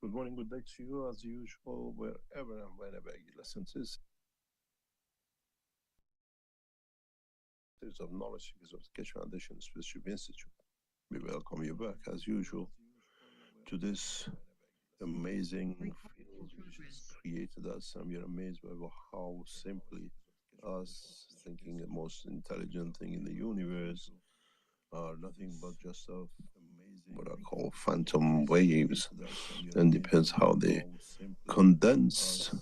Good morning, good day to you as usual, wherever and whenever you listen to this. There's of knowledge because of the Keshe Foundation Spiritual Institute. We welcome you back as usual to this amazing field which has created us, and we are amazed by how simply us thinking the most intelligent thing in the universe are nothing but just of what I call phantom waves, and depends how they condense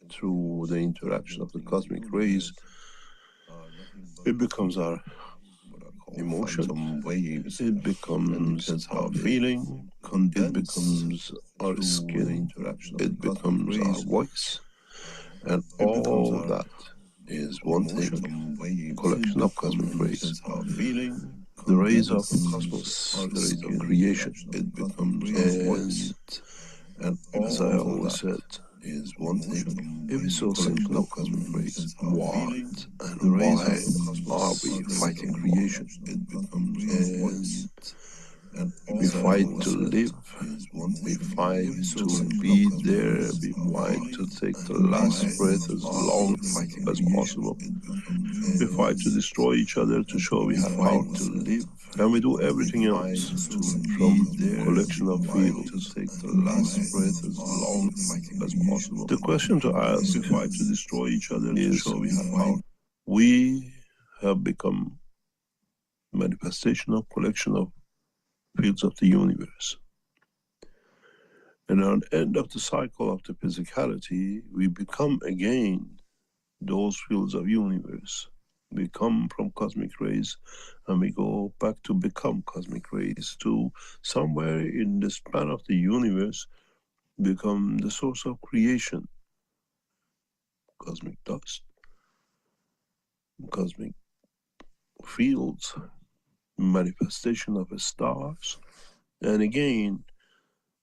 through the interaction of the cosmic rays. It becomes our emotion, waves. It becomes our feeling, it becomes our skin, it becomes our voice, and all that is one thing, collection of cosmic rays. The rays of cosmos, the rays of creation. It becomes our voice. And as I always said, is one thing. If it's so simple of cosmic rays, what and why are we fighting creation? And we fight to live, we fight to be there, we fight to take the last breath as long as possible. We fight to destroy each other to show we have power to live. And we do everything else from collection of fields to take the last breath as long as possible. The question to ask, we fight to destroy each other to show we have power. We have become manifestation of collection of fields of the universe. And at the end of the cycle of the physicality, we become again those fields of universe. We come from cosmic rays and we go back to become cosmic rays, to somewhere in the span of the universe become the source of creation. Cosmic dust, cosmic fields, manifestation of stars. And again,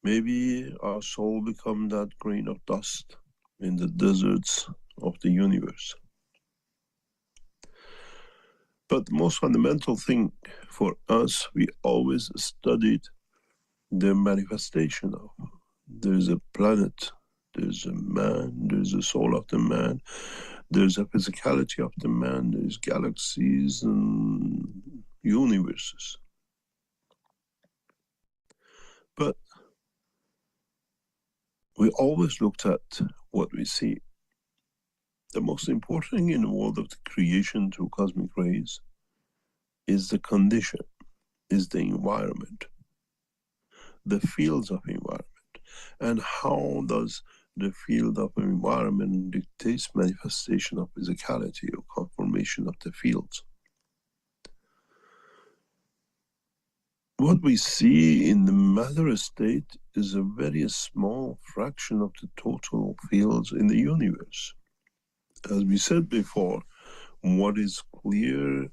maybe our soul become that grain of dust in the deserts of the universe. But the most fundamental thing for us, we always studied the manifestation of. There's a planet, there's a man, there's a soul of the man, there's a physicality of the man, there's galaxies and universes. But we always looked at what we see. The most important thing in the world of the creation through cosmic rays is the condition, is the environment, the fields of environment. And how does the field of environment dictates manifestation of physicality or conformation of the fields? What we see in the matter state is a very small fraction of the total fields in the universe. As we said before, what is clear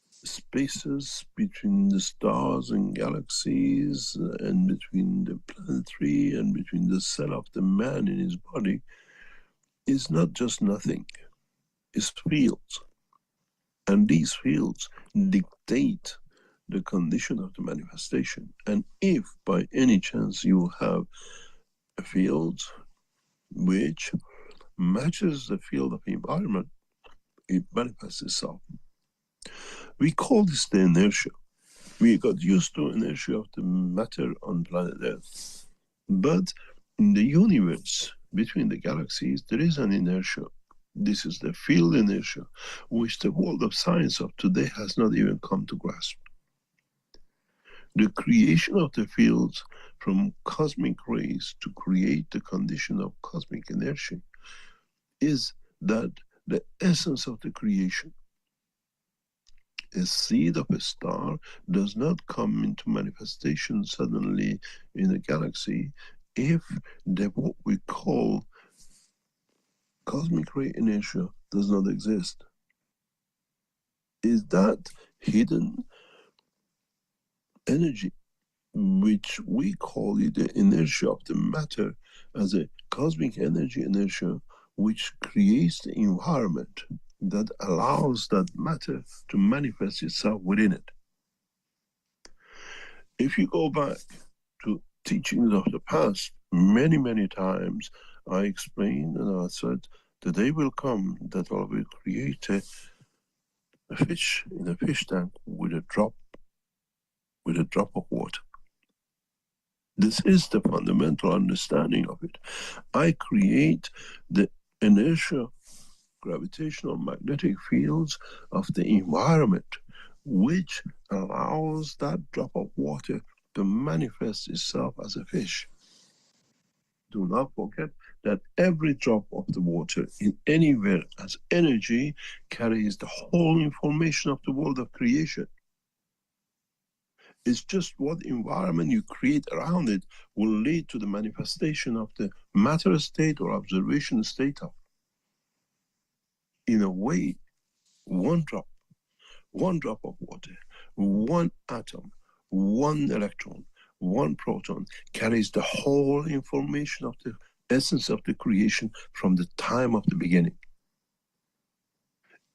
spaces between the stars and galaxies and between the planetary and between the cell of the man in his body is not just nothing, it's fields. And these fields dictate the condition of the manifestation. And if by any chance you have a field which matches the field of environment, it manifests itself. We call this the inertia. We got used to inertia of the matter on planet Earth. But in the universe, between the galaxies, there is an inertia. This is the field inertia, which the world of science of today has not even come to grasp. The creation of the fields from cosmic rays to create the condition of cosmic inertia is that the essence of the creation. A seed of a star does not come into manifestation suddenly in a galaxy if the what we call cosmic ray inertia does not exist. Is that hidden energy, which we call it the inertia of the matter, as a cosmic energy inertia, which creates the environment that allows that matter to manifest itself within it. If you go back to teachings of the past, many, many times I explained and I said, the day will come that I will create a fish in a fish tank with a drop of water. This is the fundamental understanding of it. I create the inertia, gravitational magnetic fields of the environment, which allows that drop of water to manifest itself as a fish. Do not forget that every drop of the water in anywhere as energy carries the whole information of the world of creation. It's just what environment you create around it will lead to the manifestation of the matter state or observation state of. In a way, one drop of water, one atom, one electron, one proton carries the whole information of the essence of the creation from the time of the beginning.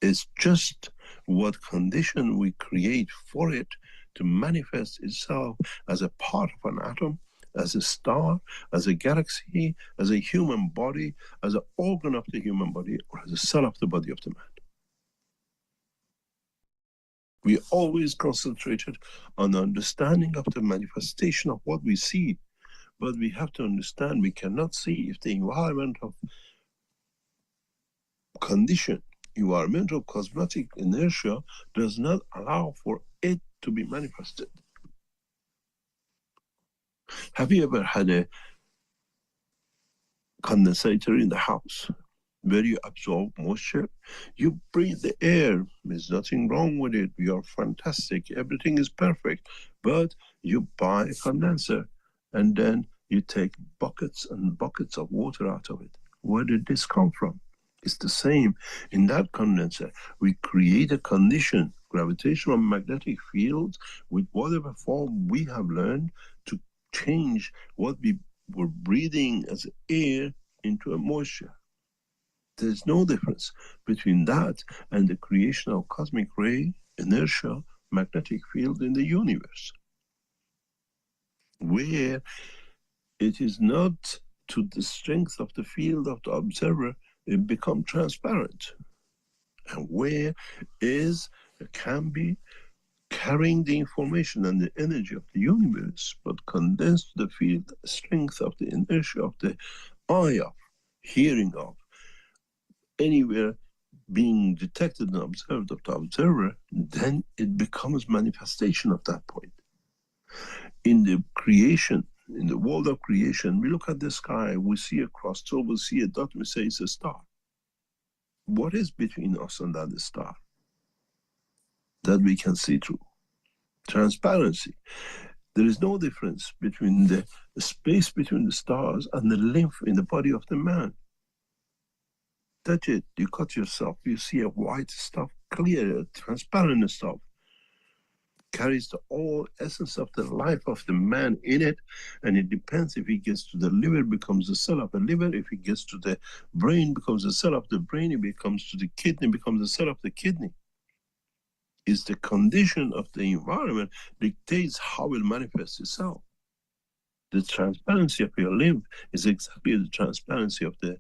It's just what condition we create for it to manifest itself as a part of an atom, as a star, as a galaxy, as a human body, as an organ of the human body, or as a cell of the body of the man. We always concentrated on the understanding of the manifestation of what we see, but we have to understand we cannot see if the environment of condition, environmental cosmetic inertia does not allow for it to be manifested. Have you ever had a condensator in the house where you absorb moisture? You breathe the air, there's nothing wrong with it, you're fantastic, everything is perfect, but you buy a condenser and then you take buckets and buckets of water out of it. Where did this come from? It's the same. In that condenser, we create a condition, gravitational magnetic fields, with whatever form we have learned to change what we were breathing as air into a moisture. There's no difference between that and the creation of cosmic ray, inertia, magnetic field in the universe, where it is not to the strength of the field of the observer, it becomes transparent, and where can be carrying the information and the energy of the universe, but condensed to the field strength of the inertia of the eye of, hearing of, anywhere being detected and observed of the observer, then it becomes manifestation of that point. In the creation, in the world of creation, we look at the sky, we see a cross, so we see a dot, we say it's a star. What is between us and that star that we can see through? Transparency. There is no difference between the space between the stars and the lymph in the body of the man. That's it. You cut yourself, you see a white stuff, clear, transparent stuff, carries the whole essence of the life of the man in it, and it depends if he gets to the liver, becomes a cell of the liver, if he gets to the brain, becomes a cell of the brain, if it comes to the kidney, becomes a cell of the kidney. Is the condition of the environment dictates how it manifests itself. The transparency of your lymph is exactly the transparency of the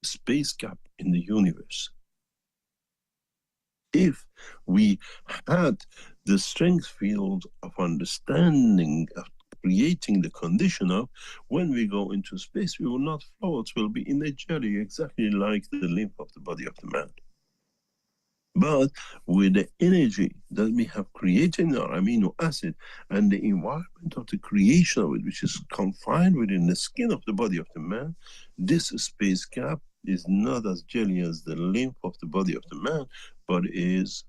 space gap in the universe. If we had the strength field of understanding, of creating the condition of, when we go into space, we will not float, we'll be in a jelly, exactly like the lymph of the body of the man. But with the energy that we have created in our amino acid and the environment of the creation of it, which is confined within the skin of the body of the man, this space gap is not as jelly as the lymph of the body of the man, but is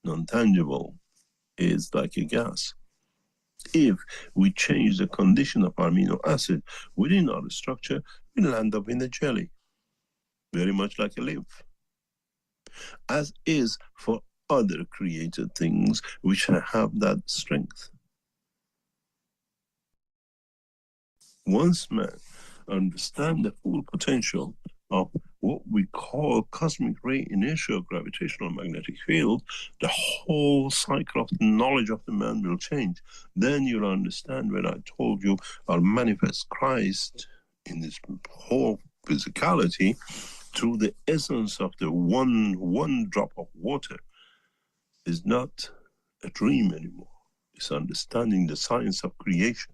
non-tangible, is like a gas. If we change the condition of our amino acid within our structure, we'll end up in a jelly, very much like a lymph, as is for other created things which have that strength. Once man understands the full potential of what we call cosmic ray inertia, gravitational magnetic field, the whole cycle of the knowledge of the man will change. Then you'll understand when I told you I'll manifest Christ in this whole physicality through the essence of the one drop of water is not a dream anymore. It's understanding the science of creation.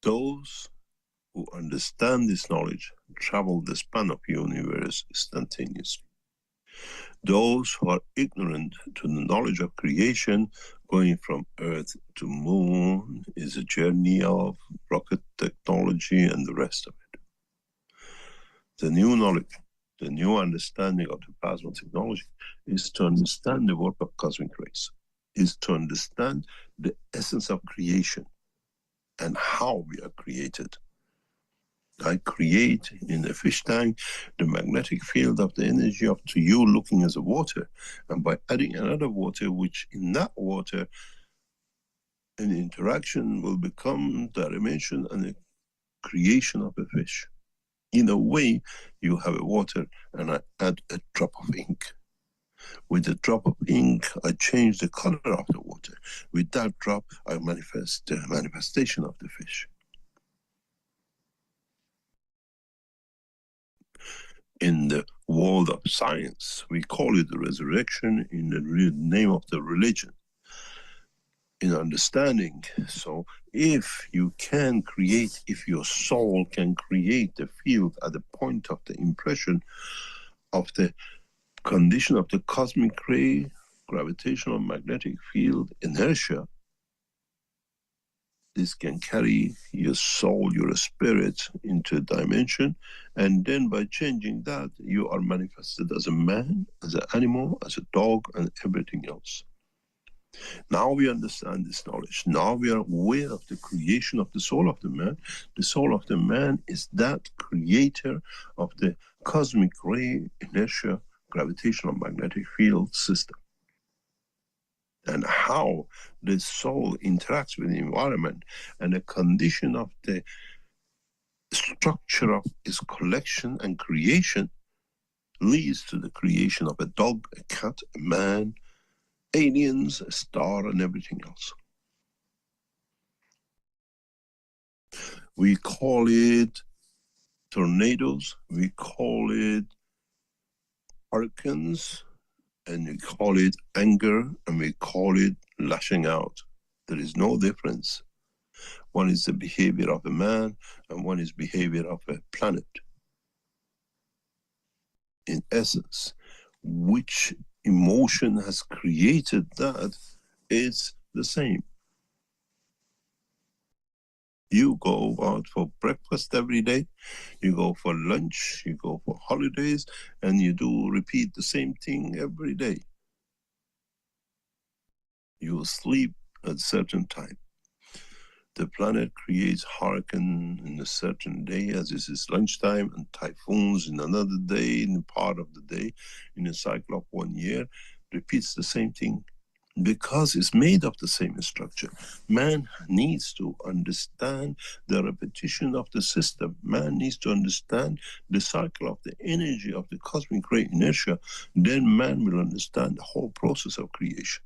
Those who understand this knowledge travel the span of the universe instantaneously. Those who are ignorant to the knowledge of creation, going from Earth to Moon is a journey of rocket technology and the rest of it. The new knowledge, the new understanding of the plasma technology is to understand the work of cosmic rays, is to understand the essence of creation and how we are created. I create in a fish tank the magnetic field of the energy up to you looking as a water, and by adding another water, which in that water an interaction will become the dimension and the creation of a fish. In a way, you have a water and I add a drop of ink. With a drop of ink, I change the color of the water. With that drop, I manifest the manifestation of the fish. In the world of science, we call it the resurrection in the name of the religion. In understanding, so if you can create, if your soul can create the field at the point of the impression of the condition of the cosmic ray, gravitational magnetic field, inertia, this can carry your soul, your spirit into a dimension, and then by changing that, you are manifested as a man, as an animal, as a dog, and everything else. Now we understand this knowledge. Now we are aware of the creation of the soul of the man. The soul of the man is that creator of the cosmic ray, inertia, gravitational magnetic field system. And how the soul interacts with the environment and the condition of the structure of its collection and creation leads to the creation of a dog, a cat, a man, aliens, a star, and everything else. We call it tornadoes, we call it hurricanes, and we call it anger, and we call it lashing out. There is no difference. One is the behavior of a man, and one is behavior of a planet. In essence, which emotion has created that is the same. You go out for breakfast every day, you go for lunch, you go for holidays, and you do repeat the same thing every day. You sleep at a certain time. The planet creates hurricane in a certain day, as this is lunchtime, and typhoons in another day, in a part of the day, in a cycle of 1 year, repeats the same thing. Because it's made of the same structure. Man needs to understand the repetition of the system. Man needs to understand the cycle of the energy of the cosmic ray inertia. Then man will understand the whole process of creation.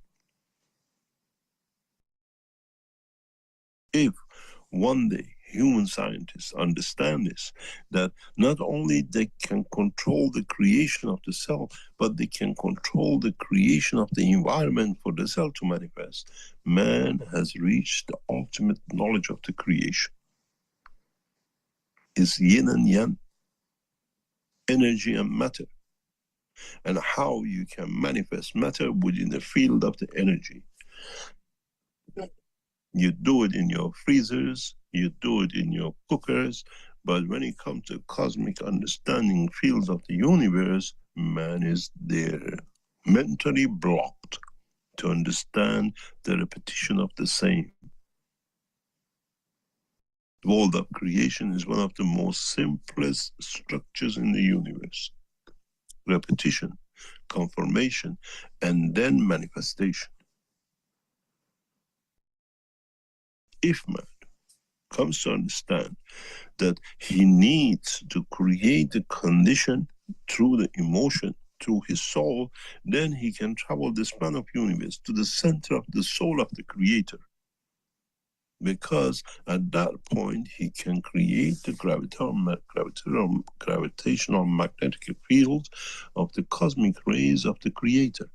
If one day human scientists understand this, that not only they can control the creation of the cell, but they can control the creation of the environment for the cell to manifest, man has reached the ultimate knowledge of the creation. It's yin and yang, energy and matter, and how you can manifest matter within the field of the energy. You do it in your freezers, you do it in your cookers, but when it comes to cosmic understanding fields of the universe, man is there, mentally blocked to understand the repetition of the same. The world of creation is one of the most simplest structures in the universe. Repetition, confirmation, and then manifestation. If man comes to understand that he needs to create the condition through the emotion, through his soul, then he can travel the span of universe to the center of the soul of the creator. Because at that point he can create the gravitational magnetic field of the cosmic rays of the creator.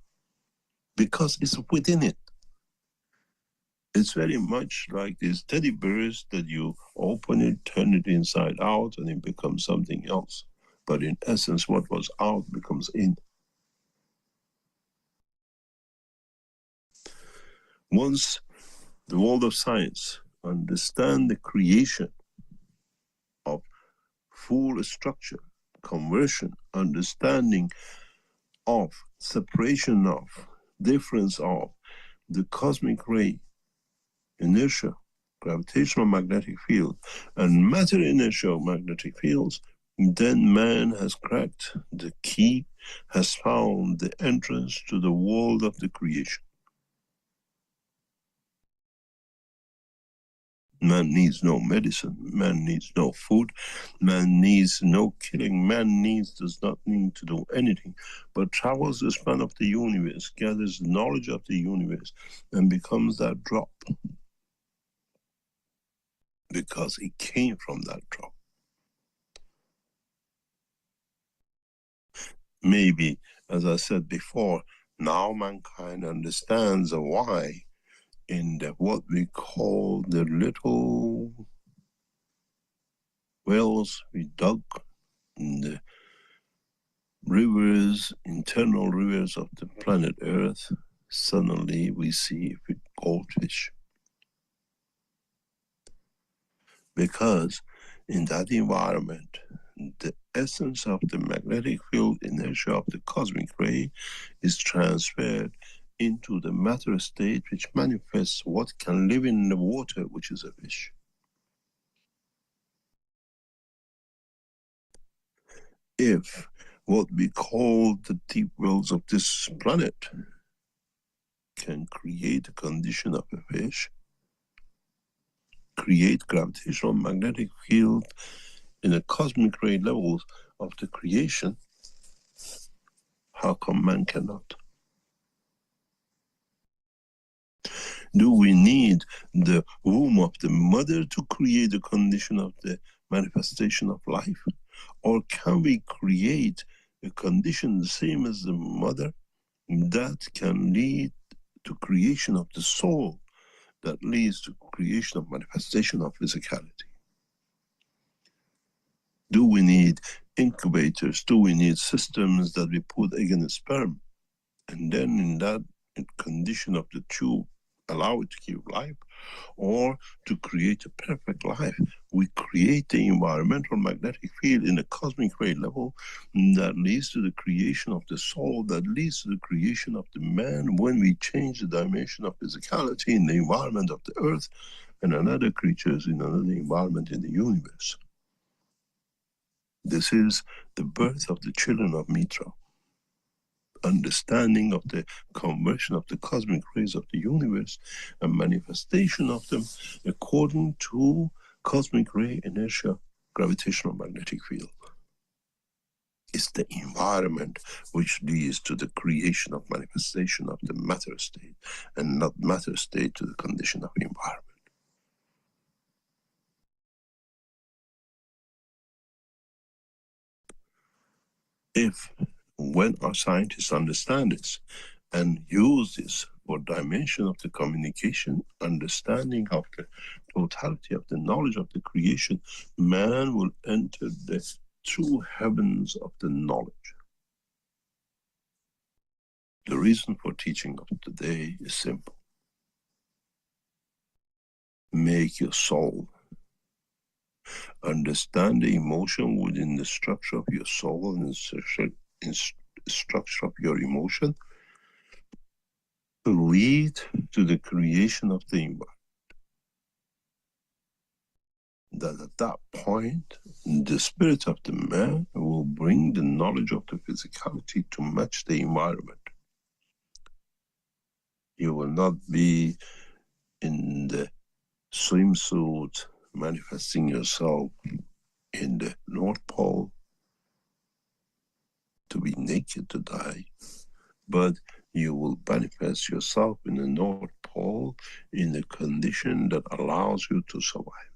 Because it's within it. It's very much like these teddy bears that you open it, turn it inside out, and it becomes something else. But in essence, what was out becomes in. Once the world of science understand the creation of full structure, conversion, understanding of, separation of, difference of the cosmic ray, inertia, gravitational magnetic field, and matter inertial magnetic fields, then man has cracked the key, has found the entrance to the world of the creation. Man needs no medicine, man needs no food, man needs no killing, man does not need to do anything, but travels the span of the universe, gathers knowledge of the universe, and becomes that drop. Because it came from that drop. Maybe, as I said before, now mankind understands why in what we call the little wells we dug in the rivers, internal rivers of the planet Earth, suddenly we see goldfish. Because in that environment, the essence of the magnetic field inertia of the cosmic ray is transferred into the matter state, which manifests what can live in the water, which is a fish. If what we call the deep wells of this planet can create a condition of a fish, create gravitational magnetic field in the cosmic ray levels of the creation, how come man cannot? Do we need the womb of the mother to create the condition of the manifestation of life? Or can we create a condition the same as the mother that can lead to creation of the soul, that leads to creation of manifestation of physicality? Do we need incubators? Do we need systems that we put egg and sperm? And then in that condition of the tube, allow it to give life? Or to create a perfect life, we create the environmental magnetic field in a cosmic ray level that leads to the creation of the soul, that leads to the creation of the man when we change the dimension of physicality in the environment of the earth and another creatures in another environment in the universe. This is the birth of the children of Mitra. Understanding of the conversion of the cosmic rays of the universe and manifestation of them according to cosmic ray inertia gravitational magnetic field. It's the environment which leads to the creation of manifestation of the matter state, and not matter state to the condition of environment. If, when our scientists understand this and use this for dimension of the communication, understanding of the totality of the knowledge of the creation, man will enter the true heavens of the knowledge. The reason for teaching of today is simple. Make your soul understand the emotion within the structure of your soul and in structure of your emotion to lead to the creation of the environment. That at that point, the spirit of the man will bring the knowledge of the physicality to match the environment. You will not be in the swimsuit manifesting yourself in the North Pole to be naked to die, but you will manifest yourself in the North Pole in a condition that allows you to survive.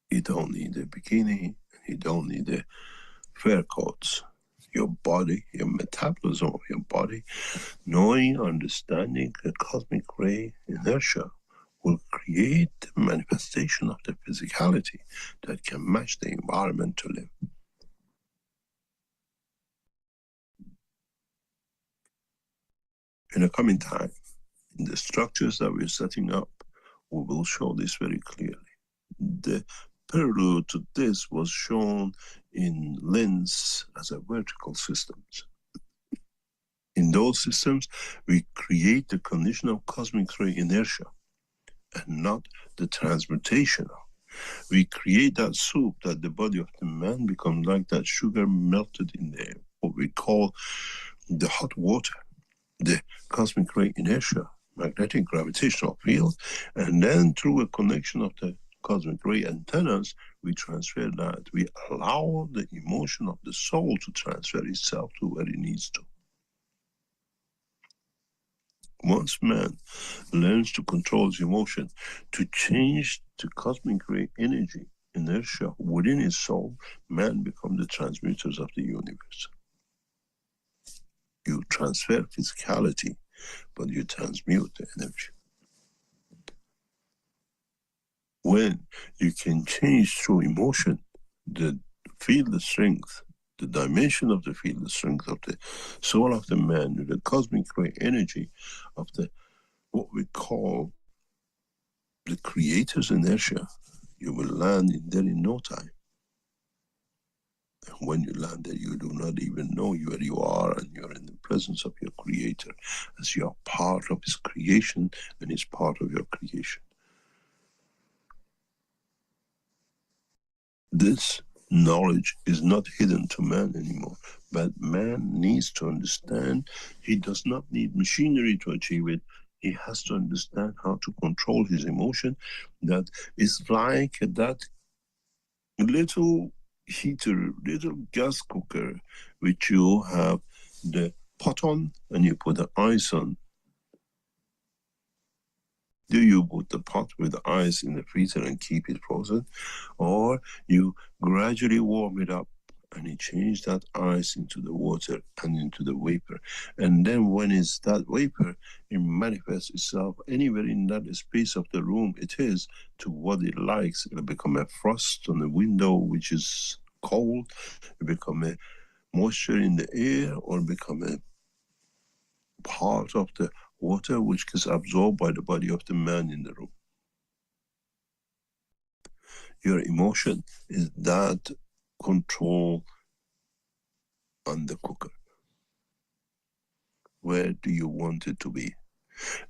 You don't need a bikini, you don't need a fur coats. Your body, your metabolism of your body, knowing, understanding the cosmic ray inertia will create the manifestation of the physicality that can match the environment to live. In the coming time, in the structures that we're setting up, we will show this very clearly. The prelude to this was shown in lens as a vertical systems. In those systems, we create the condition of cosmic ray inertia and not the transmutation. We create that soup that the body of the man becomes like that sugar melted in the, what we call the hot water, the cosmic ray inertia, magnetic gravitational field, and then through a connection of the cosmic ray antennas, we transfer that. We allow the emotion of the soul to transfer itself to where it needs to. Once man learns to control his emotion, to change the cosmic ray energy, inertia within his soul, man becomes the transmitters of the universe. You transfer physicality, but you transmute the energy. When you can change through emotion the field of strength, the dimension of the field of strength of the soul of the man, with the cosmic ray energy of the, what we call the creator's inertia, you will land in there in no time. And when you land there, you do not even know where you are, and you're in the presence of your creator, as you are part of his creation and he's part of your creation. This knowledge is not hidden to man anymore, but man needs to understand he does not need machinery to achieve it. He has to understand how to control his emotion. That is like that little heater, little gas cooker, which you have the pot on and you put the ice on. Do you put the pot with the ice in the freezer and keep it frozen? Or you gradually warm it up and you change that ice into the water and into the vapor. And then when it's that vapor, it manifests itself anywhere in that space of the room it is to what it likes. It'll become a frost on the window, which is cold. It become a moisture in the air, or become a part of the water which gets absorbed by the body of the man in the room. Your emotion is that control on the cooker. Where do you want it to be?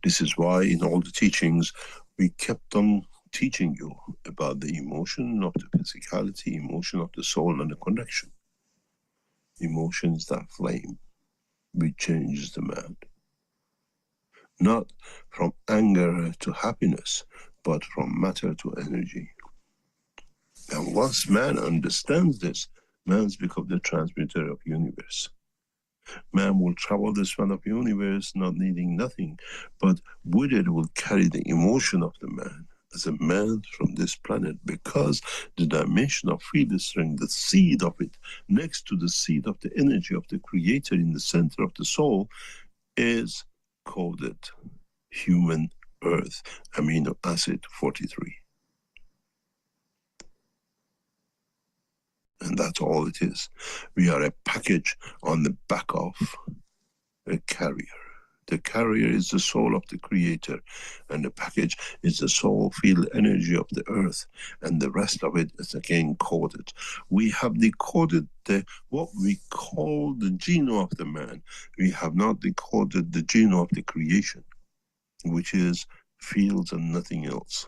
This is why in all the teachings we kept on teaching you about the emotion of the physicality, emotion of the soul, and the connection. Emotion is that flame which changes the man. Not from anger to happiness, but from matter to energy. And once man understands this, man's become the transmitter of universe. Man will travel the span of universe not needing nothing, but with it will carry the emotion of the man as a man from this planet, because the dimension of field strength, the seed of it, next to the seed of the energy of the creator in the center of the soul, is coded human earth, amino acid 43. And that's all it is. We are a package on the back of a carrier. The carrier is the soul of the creator, and the package is the soul field energy of the earth, and the rest of it is again coded. We have decoded what we call the genome of the man. We have not decoded the genome of the creation, which is fields and nothing else.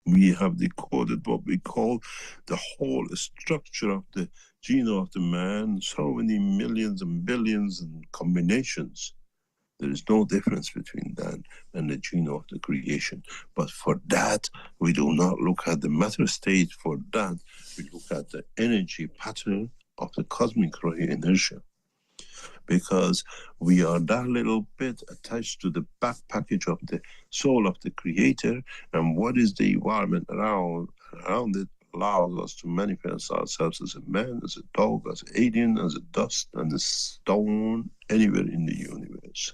We have decoded what we call the whole structure of the genome of the man, so many millions and billions and combinations. There is no difference between that and the genome of the creation. But for that, we do not look at the matter state. For that, we look at the energy pattern of the cosmic ray inertia. Because we are that little bit attached to the back package of the soul of the creator, and what is the environment around it allows us to manifest ourselves as a man, as a dog, as an alien, as a dust and a stone, anywhere in the universe.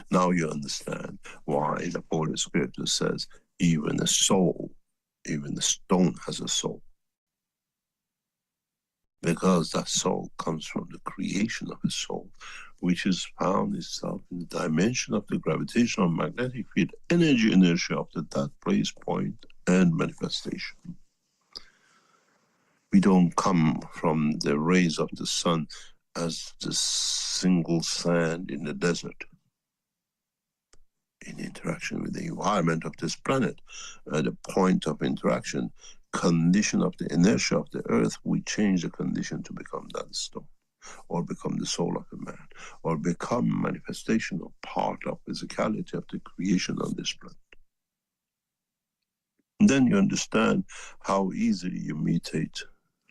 Now you understand why the Holy Scripture says even a soul, even the stone has a soul. Because that soul comes from the creation of a soul, which is found itself in the dimension of the gravitational magnetic field, energy inertia of that place, point, and manifestation. We don't come from the rays of the sun as the single sand in the desert. In interaction with the environment of this planet, at the point of interaction, condition of the inertia of the earth, we change the condition to become that stone, or become the soul of a man, or become manifestation or part of physicality of the creation on this planet. And then you understand how easily you mutate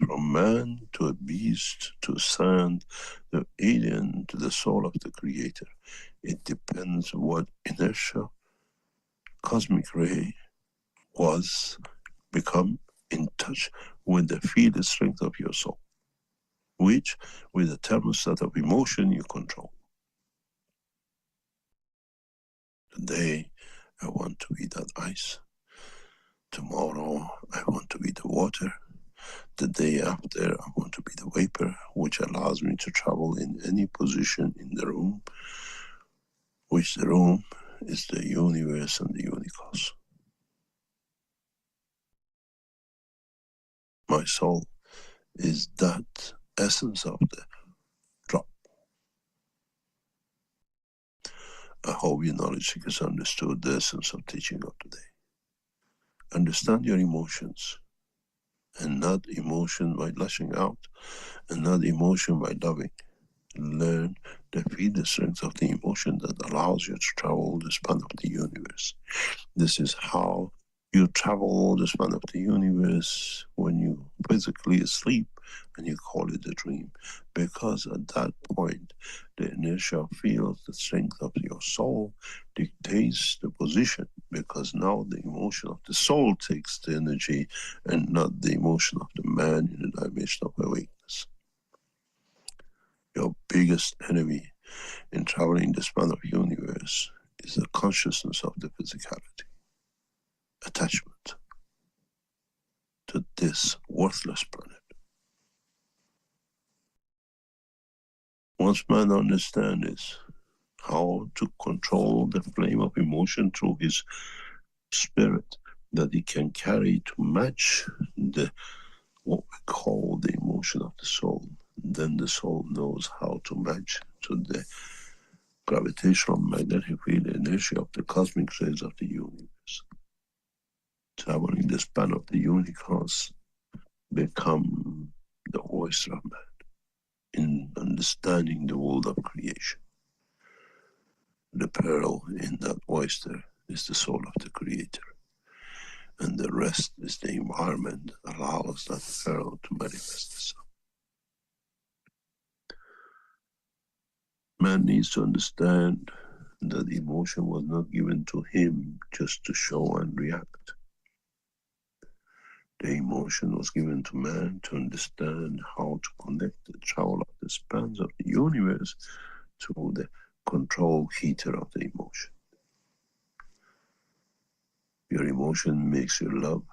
from man to a beast, to sand, the alien, to the soul of the creator. It depends what inertia, cosmic ray was, become in touch with the field strength of your soul, which with the thermostat of emotion you control. Today I want to be that ice. Tomorrow I want to be the water. The day after I want to be the vapor, which allows me to travel in any position in the room, which the room is the universe and the unicos. My soul is that essence of the drop. I hope your knowledge seekers understood the essence of teaching of today. Understand your emotions, and not emotion by lashing out, and not emotion by loving. Learn the field strength of the emotion that allows you to travel the span of the universe. This is how you travel the span of the universe when you physically sleep, and you call it a dream. Because at that point, the inertia field, the strength of your soul dictates the position, because now the emotion of the soul takes the energy and not the emotion of the man in the dimension of awakeness. Your biggest enemy in traveling the span of the universe is the consciousness of the physicality. Attachment to this worthless planet. Once man understands how to control the flame of emotion through his spirit, that he can carry to match what we call the emotion of the soul, then the soul knows how to match to the gravitational magnetic field inertia of the cosmic rays of the universe. Traveling the span of the universe become the oyster of man in understanding the world of creation. The pearl in that oyster is the soul of the creator, and the rest is the environment that allows that pearl to manifest itself. Man needs to understand that emotion was not given to him just to show and react. The emotion was given to man to understand how to connect the travel of the spans of the universe to the control heater of the emotion. Your emotion makes you love.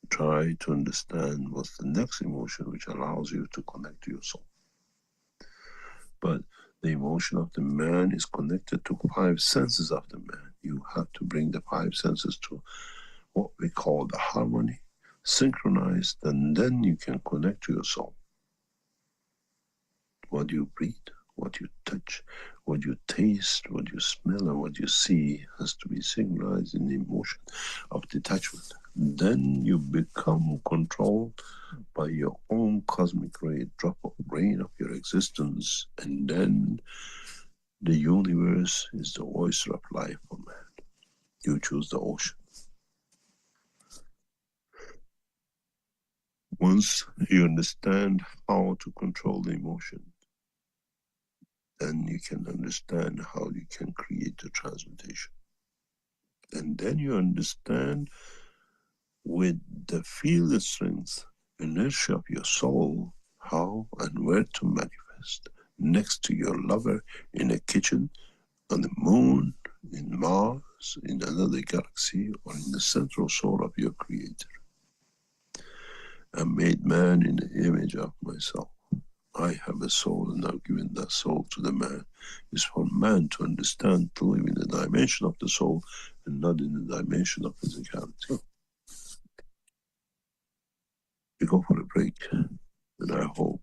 Try to understand what's the next emotion which allows you to connect to your soul. But the emotion of the man is connected to 5 senses of the man. You have to bring the 5 senses to what we call the harmony, synchronized, and then you can connect to your soul. What you breathe, what you touch, what you taste, what you smell, and what you see has to be synchronized in the emotion of detachment. Then you become controlled by by your own cosmic ray, drop of rain of your existence, and then the universe is the oyster of life for man. You choose the ocean. Once you understand how to control the emotion, then you can understand how you can create the transmutation. And then you understand with the field strength, inertia of your soul, how and where to manifest next to your lover in a kitchen, on the moon, in Mars, in another galaxy, or in the central soul of your creator. I made man in the image of myself. I have a soul, and I've given that soul to the man. It's for man to understand, to live in the dimension of the soul and not in the dimension of physicality. We go for a break, and I hope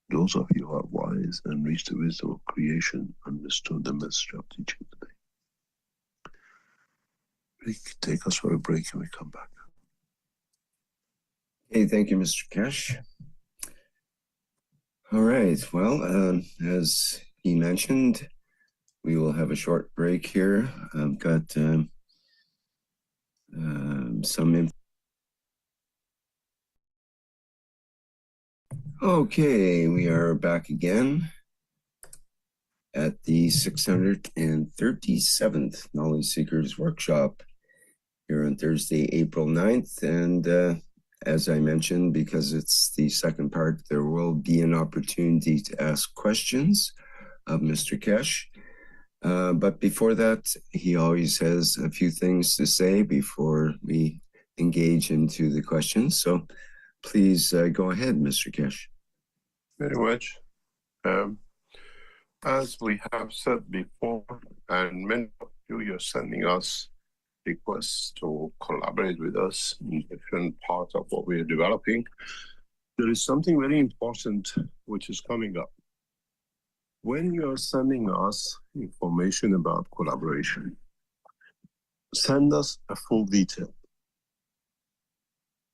those of you who are wise and reach the wisdom of creation understood the message of teaching today. Rick, take us for a break and we come back. Okay, thank you, Mr. Kesh. All right, well, as he mentioned, we will have a short break here. I've got some Okay, we are back again at the 637th Knowledge Seekers Workshop here on Thursday, April 9th. And as I mentioned, because it's the second part, there will be an opportunity to ask questions of Mr. Kesh. But before that, he always has a few things to say before we engage into the questions. So please go ahead, Mr. Kesh. Very much. As we have said before, and many of you're sending us requests to collaborate with us in different parts of what we're developing, there is something very important which is coming up. When you're sending us information about collaboration, send us a full detail.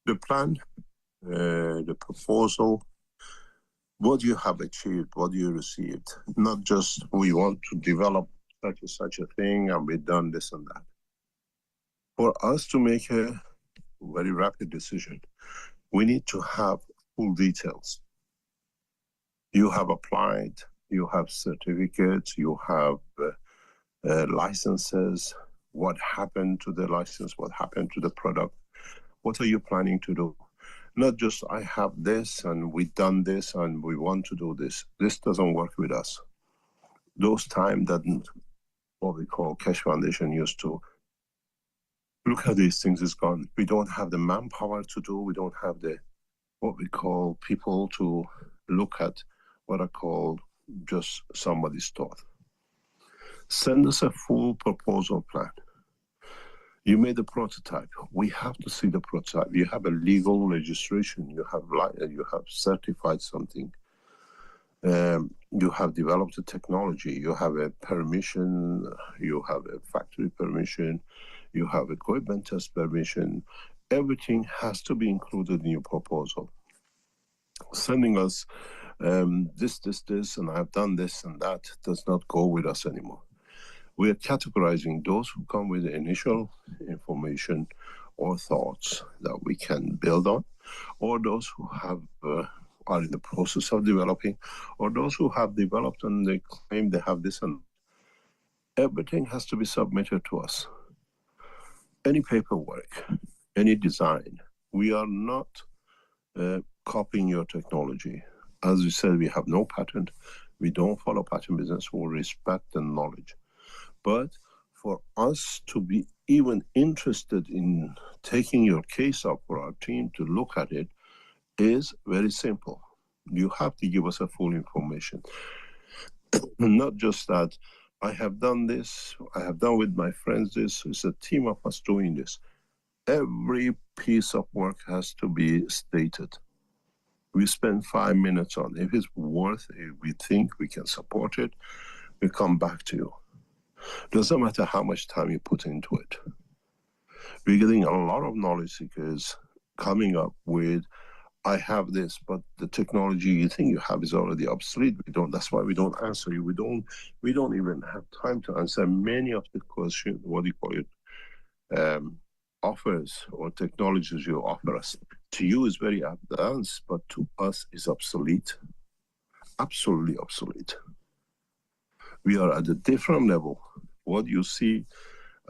The plan, the proposal, what you have achieved, what you received, not just we want to develop such and such a thing and we've done this and that. For us to make a very rapid decision, we need to have full details. You have applied, you have certificates, you have licenses, what happened to the license, what happened to the product, what are you planning to do? Not just I have this and we've done this and we want to do this. This doesn't work with us. Those time that what we call Keshe Foundation used to look at these things is gone. We don't have the manpower to do, we don't have the what we call people to look at what I call just somebody's thought. Send us a full proposal plan. You made a prototype. We have to see the prototype. You have a legal registration. You have certified something. You have developed a technology. You have a permission. You have a factory permission. You have equipment test permission. Everything has to be included in your proposal. Sending us this, and I've done this and that does not go with us anymore. We are categorizing those who come with the initial information or thoughts that we can build on, or those who have are in the process of developing, or those who have developed and they claim they have this and everything has to be submitted to us. Any paperwork, any design, we are not copying your technology. As we said, we have no patent. We don't follow patent business. We respect the knowledge. But for us to be even interested in taking your case up for our team to look at it is very simple. You have to give us a full information. Not just that I have done this, I have done with my friends this, it's a team of us doing this. Every piece of work has to be stated. We spend 5 minutes on it. If it's worth it, we think we can support it, we come back to you. Doesn't matter how much time you put into it. We're getting a lot of knowledge seekers coming up with I have this, but the technology you think you have is already obsolete. That's why we don't answer you. We don't even have time to answer many of the questions, what do you call it, offers or technologies you offer us. To you is very advanced, but to us is obsolete. Absolutely obsolete. We are at a different level. What you see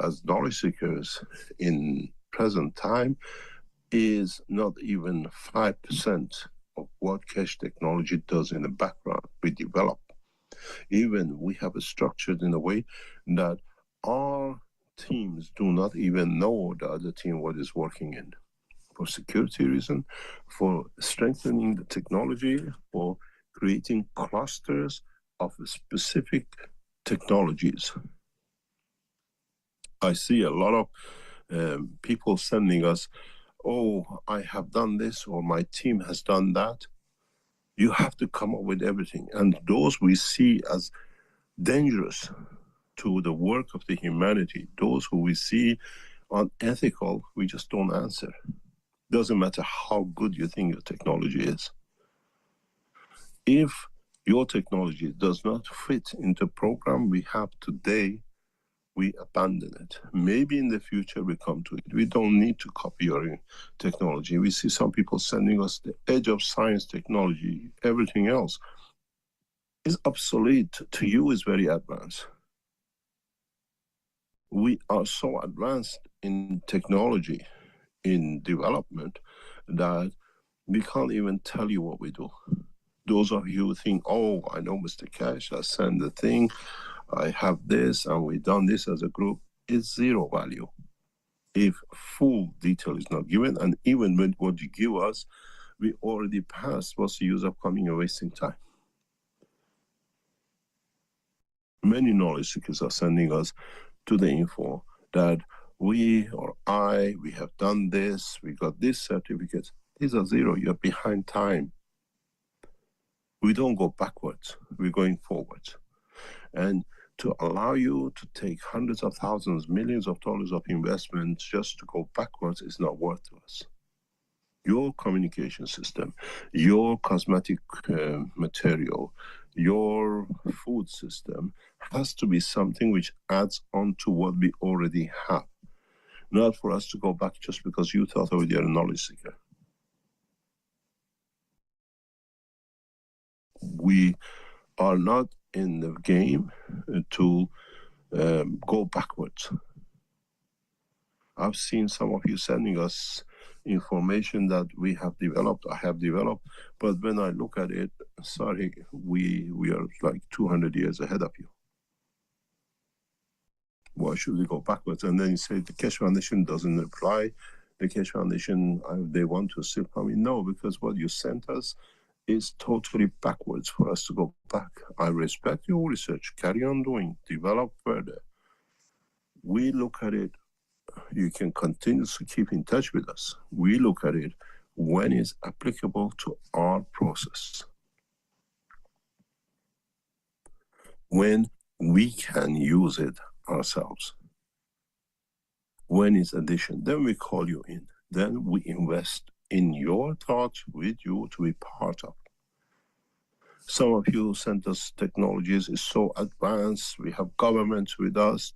as knowledge seekers in present time is not even 5% of what cache technology does in the background. We develop. Even we have it structured in a way that our teams do not even know the other team what is working in. For security reason, for strengthening the technology, for creating clusters of specific technologies. I see a lot of people sending us, oh, I have done this, or my team has done that. You have to come up with everything. And those we see as dangerous to the work of the humanity, those who we see unethical, we just don't answer. Doesn't matter how good you think your technology is. If your technology does not fit into the program we have today, we abandon it. Maybe in the future we come to it. We don't need to copy your technology. We see some people sending us the edge of science technology, everything else is obsolete. To you is very advanced. We are so advanced in technology, in development, that we can't even tell you what we do. Those of you who think, oh, I know Mr. Cash, I send the thing, I have this, and we've done this as a group, it's zero value. If full detail is not given, and even with what you give us, we already passed, what's the use of coming and wasting time? Many knowledge seekers are sending us to the info that we have done this, we got this certificate. These are zero, you're behind time. We don't go backwards, we're going forwards. And to allow you to take hundreds of thousands, millions of dollars of investment just to go backwards is not worth to us. Your communication system, your cosmetic material, your food system has to be something which adds on to what we already have. Not for us to go back just because you thought oh, you're a knowledge seeker. We are not in the game to go backwards. I've seen some of you sending us information that we have developed, I have developed, but when I look at it, sorry, we are like 200 years ahead of you. Why should we go backwards? And then you say the Keshe Foundation doesn't reply. The Keshe Foundation, they want to still come in. No, because what you sent us is totally backwards for us to go back. I respect your research, carry on doing, develop further. We look at it, you can continue to keep in touch with us. We look at it when it's applicable to our process. When we can use it ourselves. When it's addition, then we call you in. Then we invest in your thoughts with you to be part of. Some of you sent us technologies, is so advanced, we have governments with us,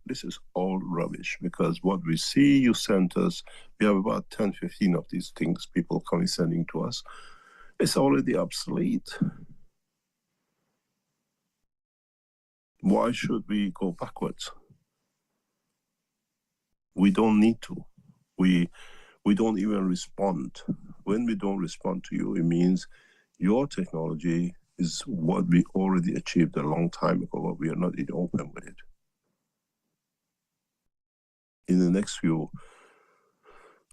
this is all rubbish, because what we see you sent us, we have about 10, 15 of these things, people coming sending to us, it's already obsolete. Why should we go backwards? We don't need to. We don't even respond. When we don't respond to you, it means your technology is what we already achieved a long time ago, but we are not in open with it. In the next few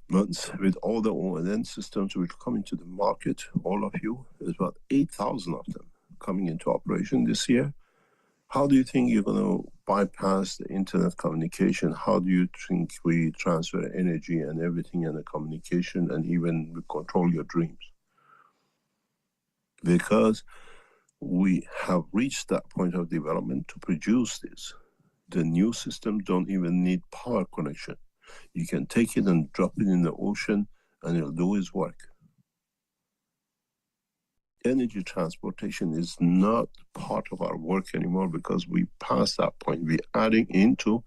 months, with all the O&N systems which come into the market, all of you, there's about 8,000 of them coming into operation this year. How do you think you're going to bypass the internet communication? How do you think we transfer energy and everything and the communication and even control your dreams? Because we have reached that point of development to produce this. The new systems don't even need power connection. You can take it and drop it in the ocean and it'll do its work. energy transportation is not part of our work anymore because we passed that point. We're adding into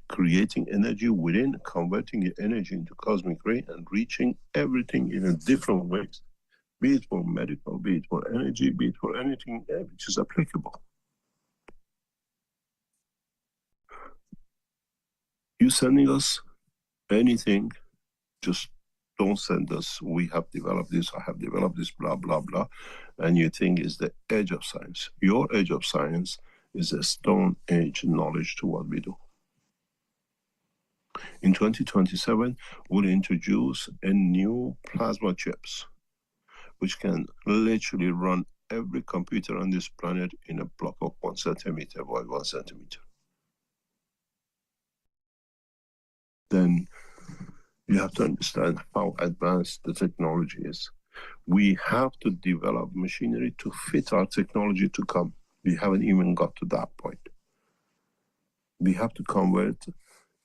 creating energy within, converting the energy into cosmic ray and reaching everything in a different way, be it for medical, be it for energy, be it for anything which is applicable. You sending us anything, just don't send us, we have developed this, I have developed this, blah, blah, blah, and you think is the edge of science. Your edge of science is a stone age knowledge to what we do. In 2027, we'll introduce a new plasma chips, which can literally run every computer on this planet in a block of 1 centimeter by 1 centimeter. Then you have to understand how advanced the technology is. We have to develop machinery to fit our technology to come. We haven't even got to that point. We have to convert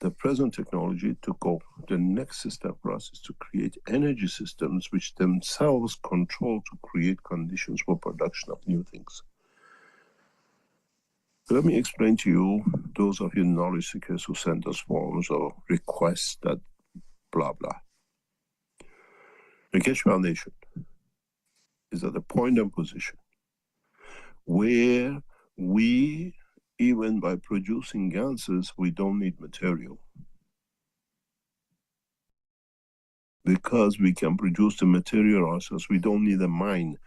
the present technology to go. The next step for us is to create energy systems which themselves control to create conditions for production of new things. Let me explain to you, those of you knowledge seekers who send us forms or requests that blah, blah. The Keshe Foundation is at a point and position where we, even by producing ganses, we don't need material. Because we can produce the material ourselves, we don't need a mine.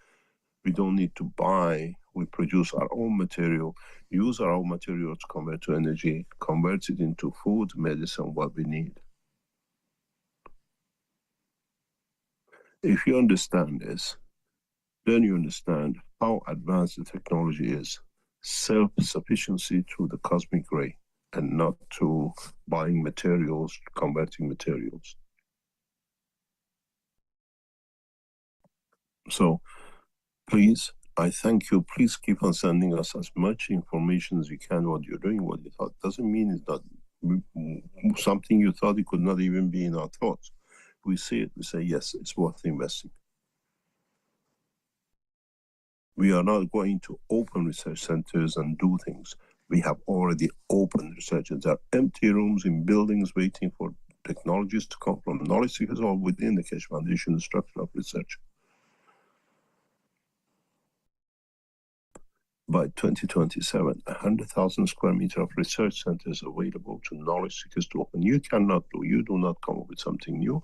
We don't need to buy. We produce our own material, use our own material to convert to energy, convert it into food, medicine, what we need. If you understand this, then you understand how advanced the technology is. Self-sufficiency through the cosmic ray and not to buying materials, converting materials. So please, I thank you. Please keep on sending us as much information as you can, what you're doing, what you thought. Doesn't mean it's not something you thought it could not even be in our thoughts. We see it, we say, yes, it's worth investing. We are not going to open research centers and do things. We have already opened research centers. There are empty rooms in buildings waiting for technologies to come from knowledge seekers or within the Keshe Foundation structure of research. By 2027, 100,000 square meters of research centers available to knowledge seekers to open. You do not come up with something new.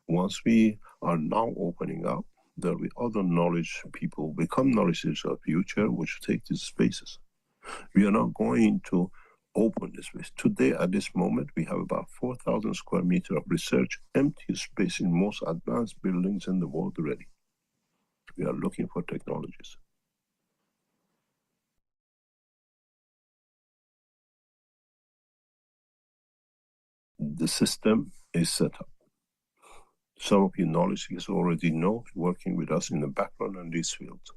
Once we are now opening up, there will be other knowledge people become knowledge seekers of the future, which take these spaces. We are not going to open this space. Today, at this moment, we have about 4,000 square meters of research, empty space in most advanced buildings in the world already. We are looking for technologies. The system is set up. Some of you knowledge seekers already know, working with us in the background in these fields.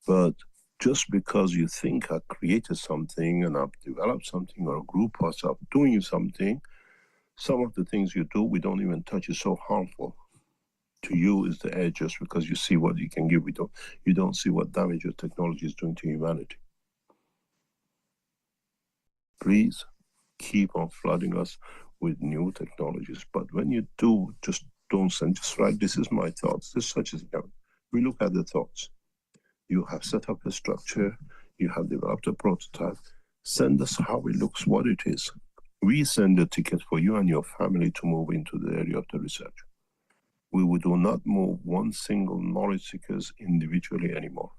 But just because you think I've created something and I've developed something, or a group of us doing something, some of the things you do, we don't even touch, is so harmful. To you is the edge, just because you see what you can give. You don't see what damage your technology is doing to humanity. Please keep on flooding us with new technologies. But when you do, just don't send, just write, this is my thoughts, this such as that. We look at the thoughts. You have set up a structure, you have developed a prototype, send us how it looks, what it is. We send a ticket for you and your family to move into the area of the research. We do not move one single knowledge seekers individually anymore.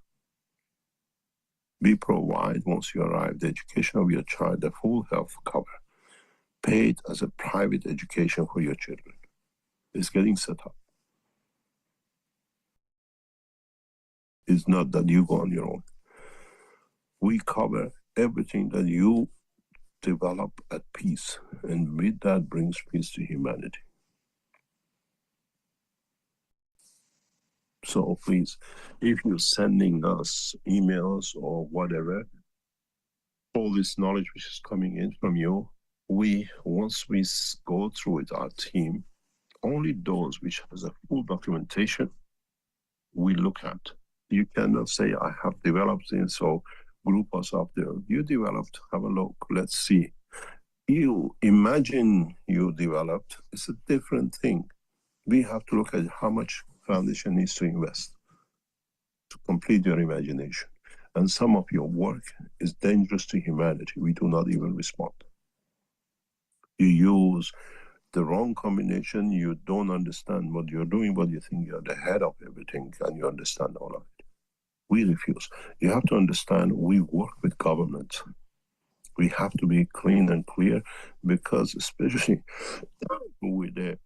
We provide, once you arrive, the education of your child, the full health cover, paid as a private education for your children. It's getting set up. It's not that you go on your own. We cover everything that you develop at peace, and with that brings peace to humanity. So please, if you're sending us emails or whatever, all this knowledge which is coming in from you, once we go through it, our team, only those which has a full documentation we look at. You cannot say, I have developed this, so group us up there. You developed, have a look, let's see. You imagine you developed, it's a different thing. We have to look at how much foundation needs to invest to complete your imagination. And some of your work is dangerous to humanity. We do not even respond. You use the wrong combination, you don't understand what you're doing, but you think you're the head of everything and you understand all of it. We refuse. You have to understand we work with governments. We have to be clean and clear, because especially with the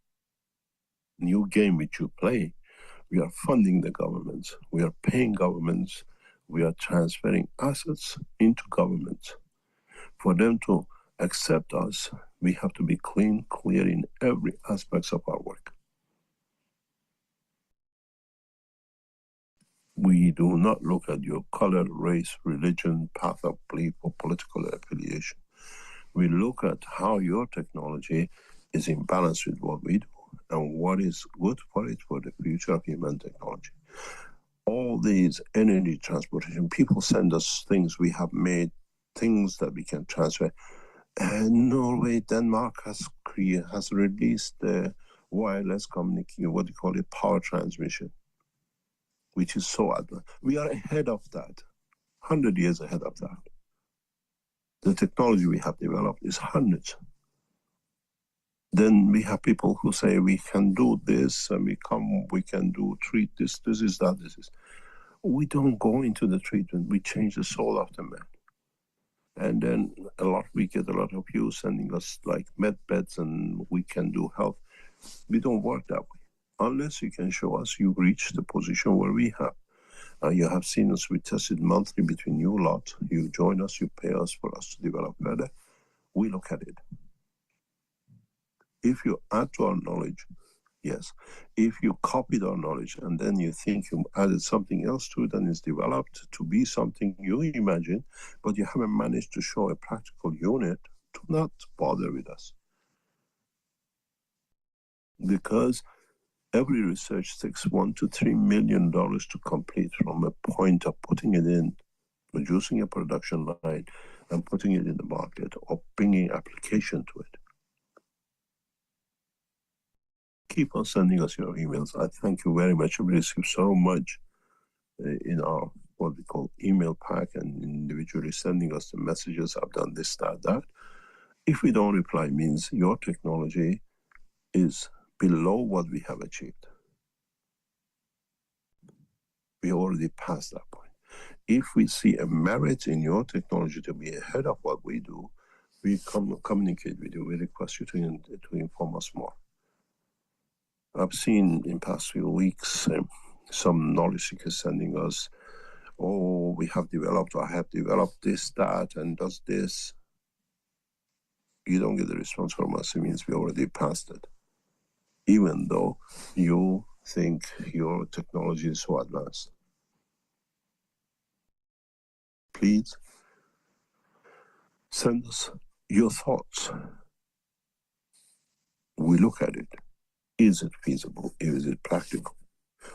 new game which you play, we are funding the governments, we are paying governments, we are transferring assets into governments. For them to accept us, we have to be clean, clear in every aspect of our work. We do not look at your color, race, religion, path of belief, or political affiliation. We look at how your technology is in balance with what we do and what is good for it for the future of human technology. All these energy transportation, people send us things we have made, things that we can transfer. And Norway, Denmark has released the wireless communication, what you call it, power transmission, which is so advanced. We are ahead of that, 100 years ahead of that. The technology we have developed is hundreds. Then we have people who say we can do this, and we can treat this is that, this is. We don't go into the treatment, we change the soul of the man. And then we get a lot of you sending us like med beds and we can do health. We don't work that way. Unless you can show us you reach the position where we have. You have seen us, we tested monthly between you lot. You join us, you pay us for us to develop better. We look at it. If you add to our knowledge, yes. If you copied our knowledge and then you think you added something else to it and it's developed to be something you imagine, but you haven't managed to show a practical unit, do not bother with us. Because every research takes $1 to $3 million to complete, from a point of putting it in, producing a production line and putting it in the market or bringing application to it. Keep on sending us your emails. I thank you very much. We receive so much in our what we call email pack, and individually sending us the messages, I've done this, that. If we don't reply, means your technology is below what we have achieved. We already passed that point. If we see a merit in your technology to be ahead of what we do, we communicate with you. We request you to inform us more. I've seen in past few weeks some knowledge seekers sending us, oh, we have developed, or I have developed this, that, and does this. You don't get the response from us, it means we already passed it. Even though you think your technology is so advanced. Please send us your thoughts. We look at it. Is it feasible? Is it practical?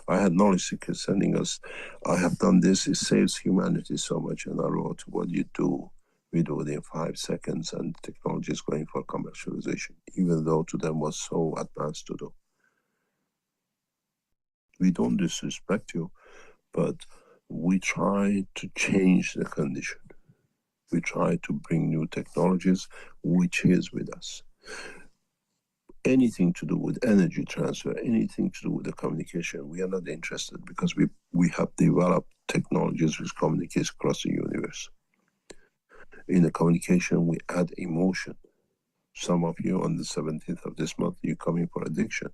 I had knowledge seekers sending us, I have done this, it saves humanity so much, and I wrote, what you do, we do within 5 seconds, and technology is going for commercialization, even though to them was so advanced to do. We don't disrespect you, but we try to change the condition. We try to bring new technologies, which is with us. Anything to do with energy transfer, anything to do with the communication, we are not interested, because we have developed technologies which communicates across the universe. In the communication, we add emotion. Some of you on the 17th of this month, you're coming for addiction.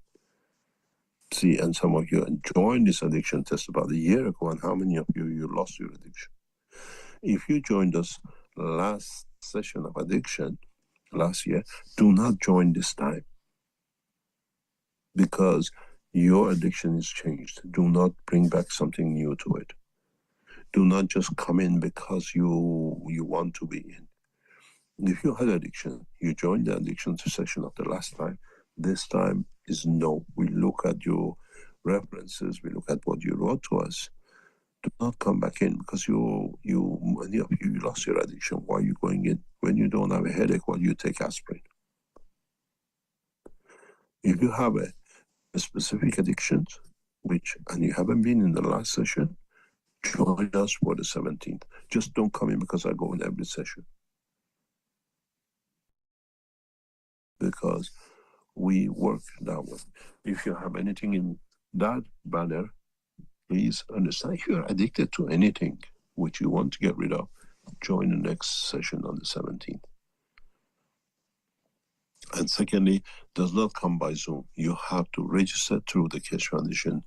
See, and some of you joined this addiction test about a year ago, and how many of you lost your addiction? If you joined us last session of addiction, last year, do not join this time, because your addiction is changed. Do not bring back something new to it. Do not just come in because you want to be in. If you had addiction, you joined the addiction session of the last time. This time is no. We look at you references, we look at what you wrote to us. Do not come back in, because many of you lost your addiction. Why are you going in? When you don't have a headache, why do you take aspirin? If you have a specific addiction, and you haven't been in the last session, join us for the 17th. Just don't come in because I go in every session. Because we work that way. If you have anything in that banner, please understand, if you're addicted to anything which you want to get rid of, join the next session on the 17th. And secondly, does not come by Zoom. You have to register through the Keshe Foundation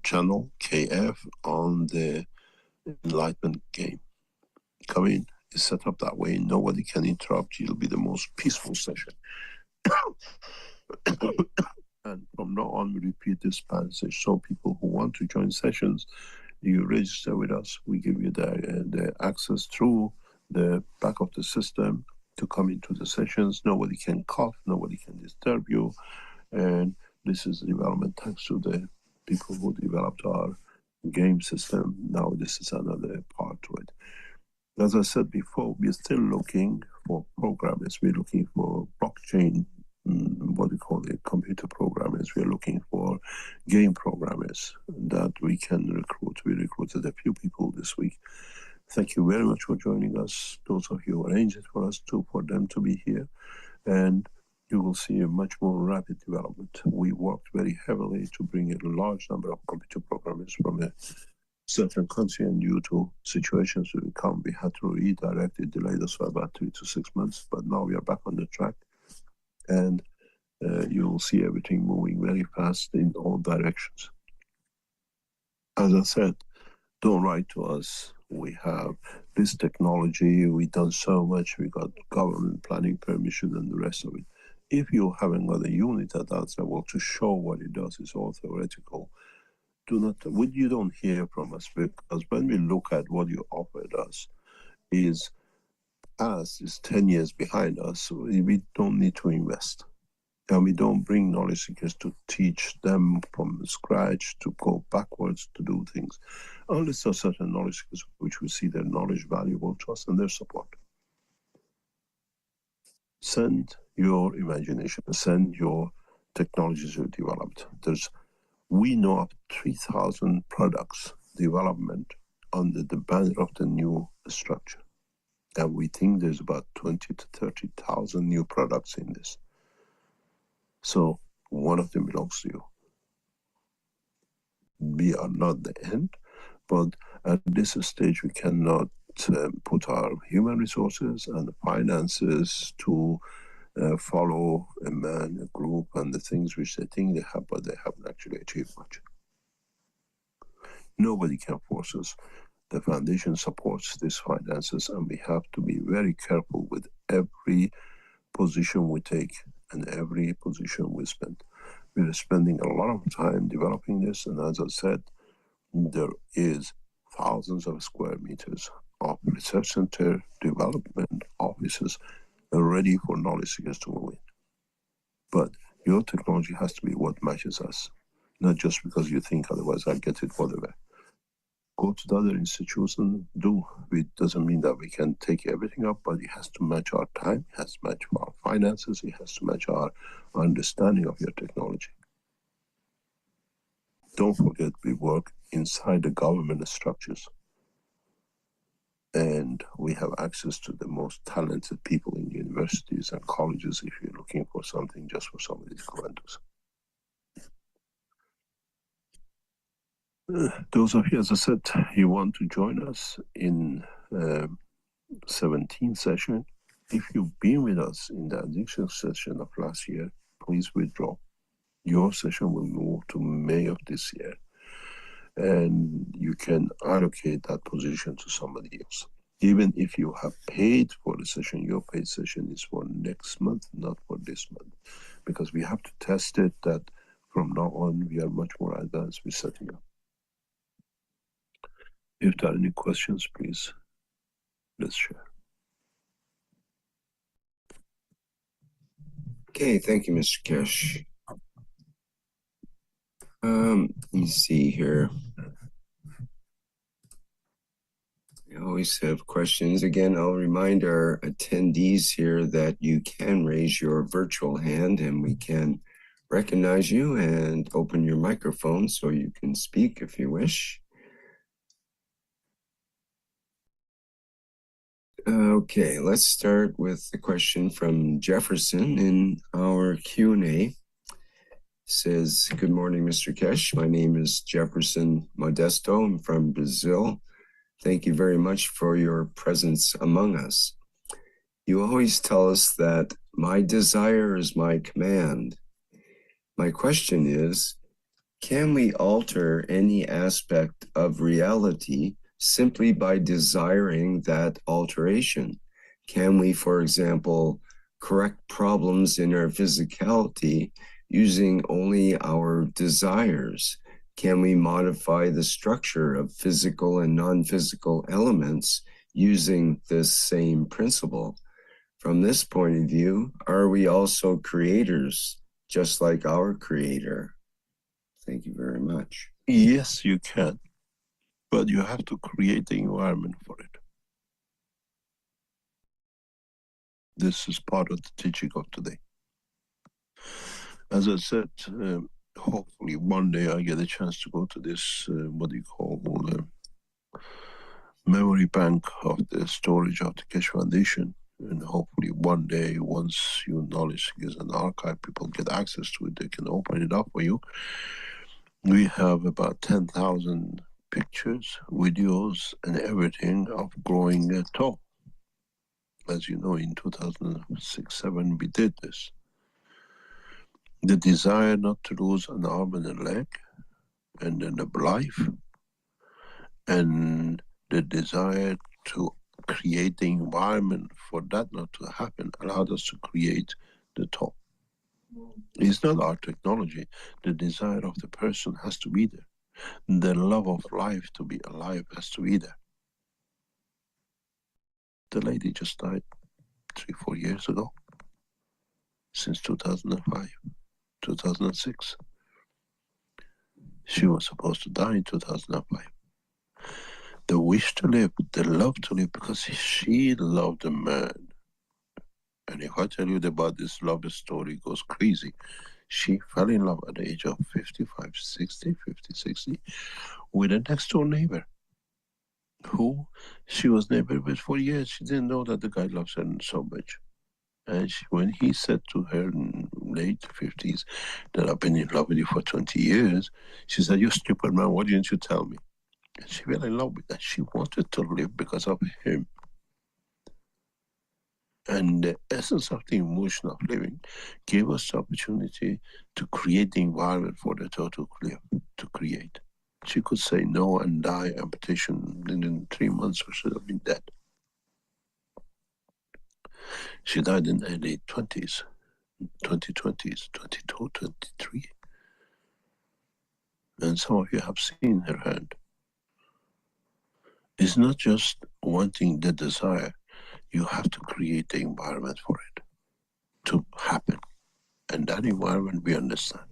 channel, KF, on the Enlightenment game. Come in, it's set up that way. Nobody can interrupt. It'll be the most peaceful session. And from now on, we repeat this passage. So people who want to join sessions, you register with us. We give you the access through the back of the system to come into the sessions. Nobody can cough, nobody can disturb you. And this is development thanks to the people who developed our game system. Now this is another part to it. As I said before, we're still looking for programmers. We're looking for blockchain, what we call it, computer programmers. We're looking for game programmers that we can recruit. We recruited a few people this week. Thank you very much for joining us. Those of you who arranged it for us for them to be here. And you will see a much more rapid development. We worked very heavily to bring a large number of computer programmers from a certain country, and due to situations we come, we had to redirect. It delayed us for about 3 to 6 months, but now we are back on the track, and you will see everything moving very fast in all directions. As I said, don't write to us. We have this technology, we've done so much, we got government planning permission and the rest of it. If you haven't got a unit that's able to show what it does, it's all theoretical. You don't hear from us, because when we look at what you offered us, is 10 years behind us, so we don't need to invest. And we don't bring knowledge seekers to teach them from scratch, to go backwards, to do things. Unless there are certain knowledge seekers which we see their knowledge valuable to us and their support. Send your imagination, send your technologies you developed. We know of 3,000 products development under the banner of the new structure. And we think there's about 20 to 30,000 new products in this. So one of them belongs to you. We are not the end, but at this stage we cannot put our human resources and the finances to follow a man, a group, and the things which they think they have, but they haven't actually achieved much. Nobody can force us. The foundation supports these finances, and we have to be very careful with every position we take and every position we spend. We're spending a lot of time developing this, and as I said, there is thousands of square meters of research center, development offices ready for knowledge seekers to move in. But your technology has to be what matches us, not just because you think otherwise I'll get it, whatever. Go to the other institutes and do. It doesn't mean that we can take everything up, but it has to match our time, it has to match our finances, it has to match our understanding of your technology. Don't forget, we work inside the government structures. And we have access to the most talented people in universities and colleges if you're looking for something, just for somebody to come and do. Those of you, as I said, you want to join us in 17th session. If you've been with us in the addiction session of last year, please withdraw. Your session will move to May of this year. And you can allocate that position to somebody else. Even if you have paid for the session, your paid session is for next month, not for this month. Because we have to test it that from now on, we are much more advanced with setting up. If there are any questions, please, let's share. Okay, thank you, Mr. Keshe. Let me see here. I always have questions. Again, I'll remind our attendees here that you can raise your virtual hand and we can recognize you and open your microphone so you can speak if you wish. Okay, let's start with the question from Jefferson in our Q&A. Says, good morning, Mr. Kesh. My name is Jefferson Modesto. I'm from Brazil. Thank you very much for your presence among us. You always tell us that my desire is my command. My question is, can we alter any aspect of reality simply by desiring that alteration? Can we, for example, correct problems in our physicality using only our desires? Can we modify the structure of physical and non-physical elements using this same principle? From this point of view, are we also creators, just like our creator? Thank you very much. Yes, you can, but you have to create the environment for it. This is part of the teaching of today. As I said, hopefully one day I get a chance to go to this, what do you call, memory bank of the storage of the Keshe Foundation. And hopefully one day, once your knowledge is an archive, people get access to it, they can open it up for you. We have about 10,000 pictures, videos, and everything of growing a toe. As you know, in 2006-07, we did this. The desire not to lose an arm and a leg, and then a life, and the desire to create the environment for that not to happen allowed us to create the toe. It's not our technology. The desire of the person has to be there. The love of life to be alive has to be there. The lady just died 3-4 years ago, since 2005, 2006. She was supposed to die in 2005. The wish to live, the love to live, because she loved a man. And if I tell you about this love story, it goes crazy. She fell in love at the age of 55, 60, 50, 60, with a next door neighbor who she was neighbor with for years. She didn't know that the guy loves her so much. And when he said to her in late 50s that I've been in love with you for 20 years, she said, you stupid man, why didn't you tell me? And she fell in love with that. She wanted to live because of him. And the essence of the emotion of living gave us the opportunity to create the environment for the total live, to create. She could say no and die, amputation, and in 3 months we should have been dead. She died in the late 20s, 2020s, 22, 23. And some of you have seen her hand. It's not just wanting the desire. You have to create the environment for it to happen. And that environment we understand.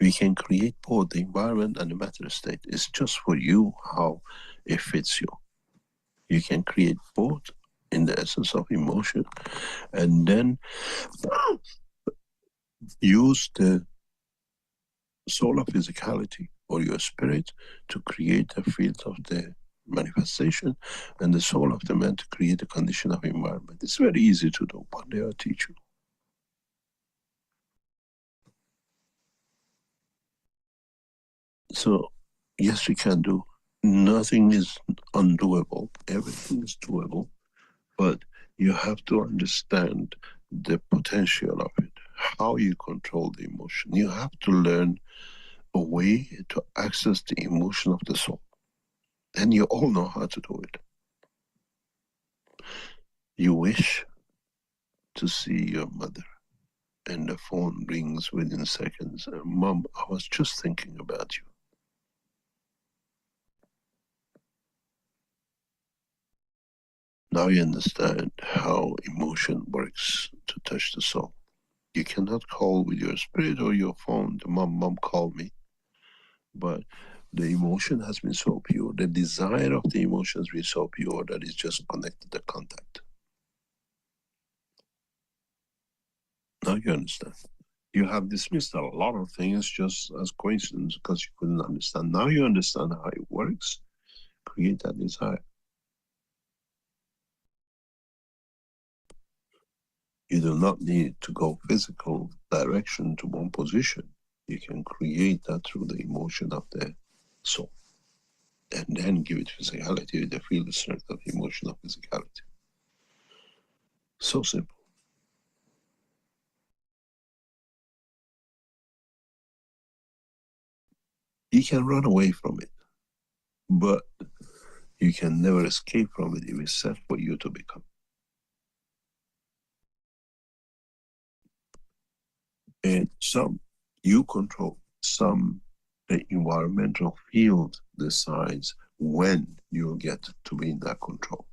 We can create both the environment and the matter state. It's just for you how it fits you. You can create both in the essence of emotion and then use the soul of physicality or your spirit to create a field of the manifestation and the soul of the man to create a condition of environment. It's very easy to do. One day I'll teach you. So, yes, we can do. Nothing is undoable. Everything is doable. But you have to understand the potential of it, how you control the emotion. You have to learn a way to access the emotion of the soul. And you all know how to do it. You wish to see your mother, and the phone rings within seconds. Mom, I was just thinking about you. Now you understand how emotion works to touch the soul. You cannot call with your spirit or your phone. The mom called me. But the emotion has been so pure. The desire of the emotion has been so pure that it's just connected the contact. Now you understand. You have dismissed a lot of things just as coincidence because you couldn't understand. Now you understand how it works. Create that desire. You do not need to go physical direction to one position. You can create that through the emotion of the soul. And then give it physicality, the feel the strength of the emotion of physicality. So simple. You can run away from it, but you can never escape from it if it's set for you to become. And some you control, some the environmental field decides when you'll get to be in that control.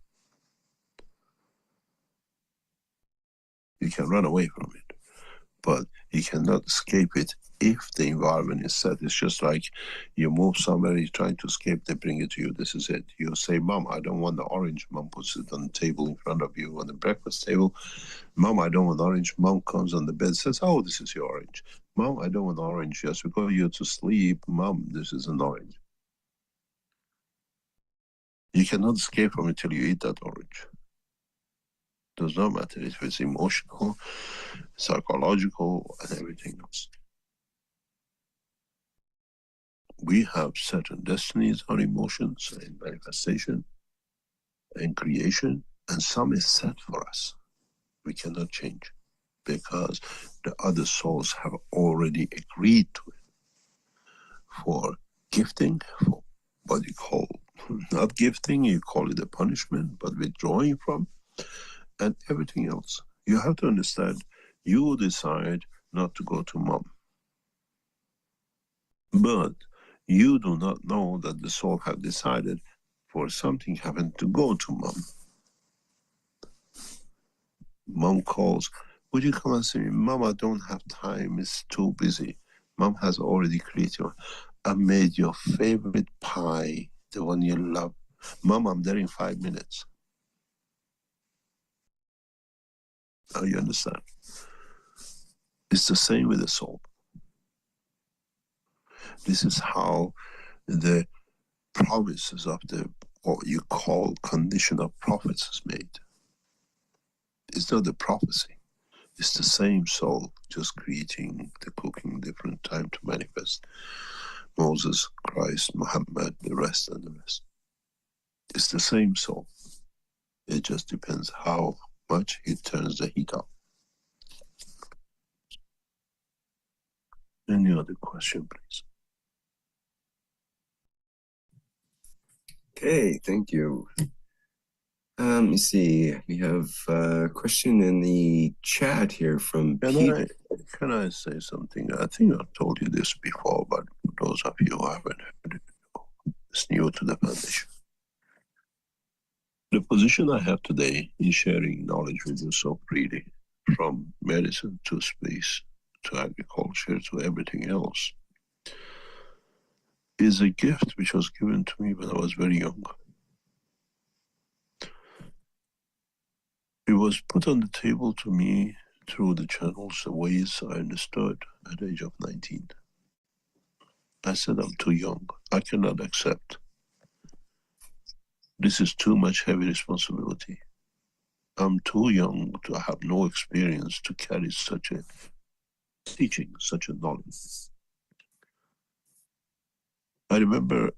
You can run away from it, but you cannot escape it if the environment is set. It's just like you move somewhere, you're trying to escape, they bring it to you, this is it. You say, Mom, I don't want the orange. Mom puts it on the table in front of you on the breakfast table. Mom, I don't want orange. Mom comes on the bed, says, oh, this is your orange. Mom, I don't want orange. Just because you're to sleep, Mom, this is an orange. You cannot escape from it till you eat that orange. Does not matter if it's emotional, psychological, and everything else. We have certain destinies on emotions and manifestation and creation, and some is set for us. We cannot change because the other souls have already agreed to it. For gifting, for what you call not gifting, you call it a punishment, but withdrawing from, and everything else. You have to understand, you decide not to go to Mom. But you do not know that the soul have decided for something happened to go to Mom. Mom calls, would you come and see me? Mom, I don't have time, it's too busy. Mom has already created one. I made your favorite pie, the one you love. Mom, I'm there in 5 minutes. Now you understand. It's the same with the soul. This is how the promises of the, what you call condition of prophets is made. It's not the prophecy. It's the same soul, just creating the cooking different time to manifest. Moses, Christ, Muhammad, the rest and the rest. It's the same soul. It just depends how much it turns the heat up. Any other question, please? Okay, thank you. Let me see. We have a question in the chat here from Peter. Can I say something? I think I've told you this before, but for those of you who haven't heard it, it's new to the foundation. The position I have today in sharing knowledge with you so freely, from medicine to space, to agriculture, to everything else, is a gift which was given to me when I was very young. It was put on the table to me through the channels, the ways I understood at the age of 19. I said, I'm too young. I cannot accept. This is too much heavy responsibility. I'm too young to have no experience to carry such a teaching, such a knowledge. I remember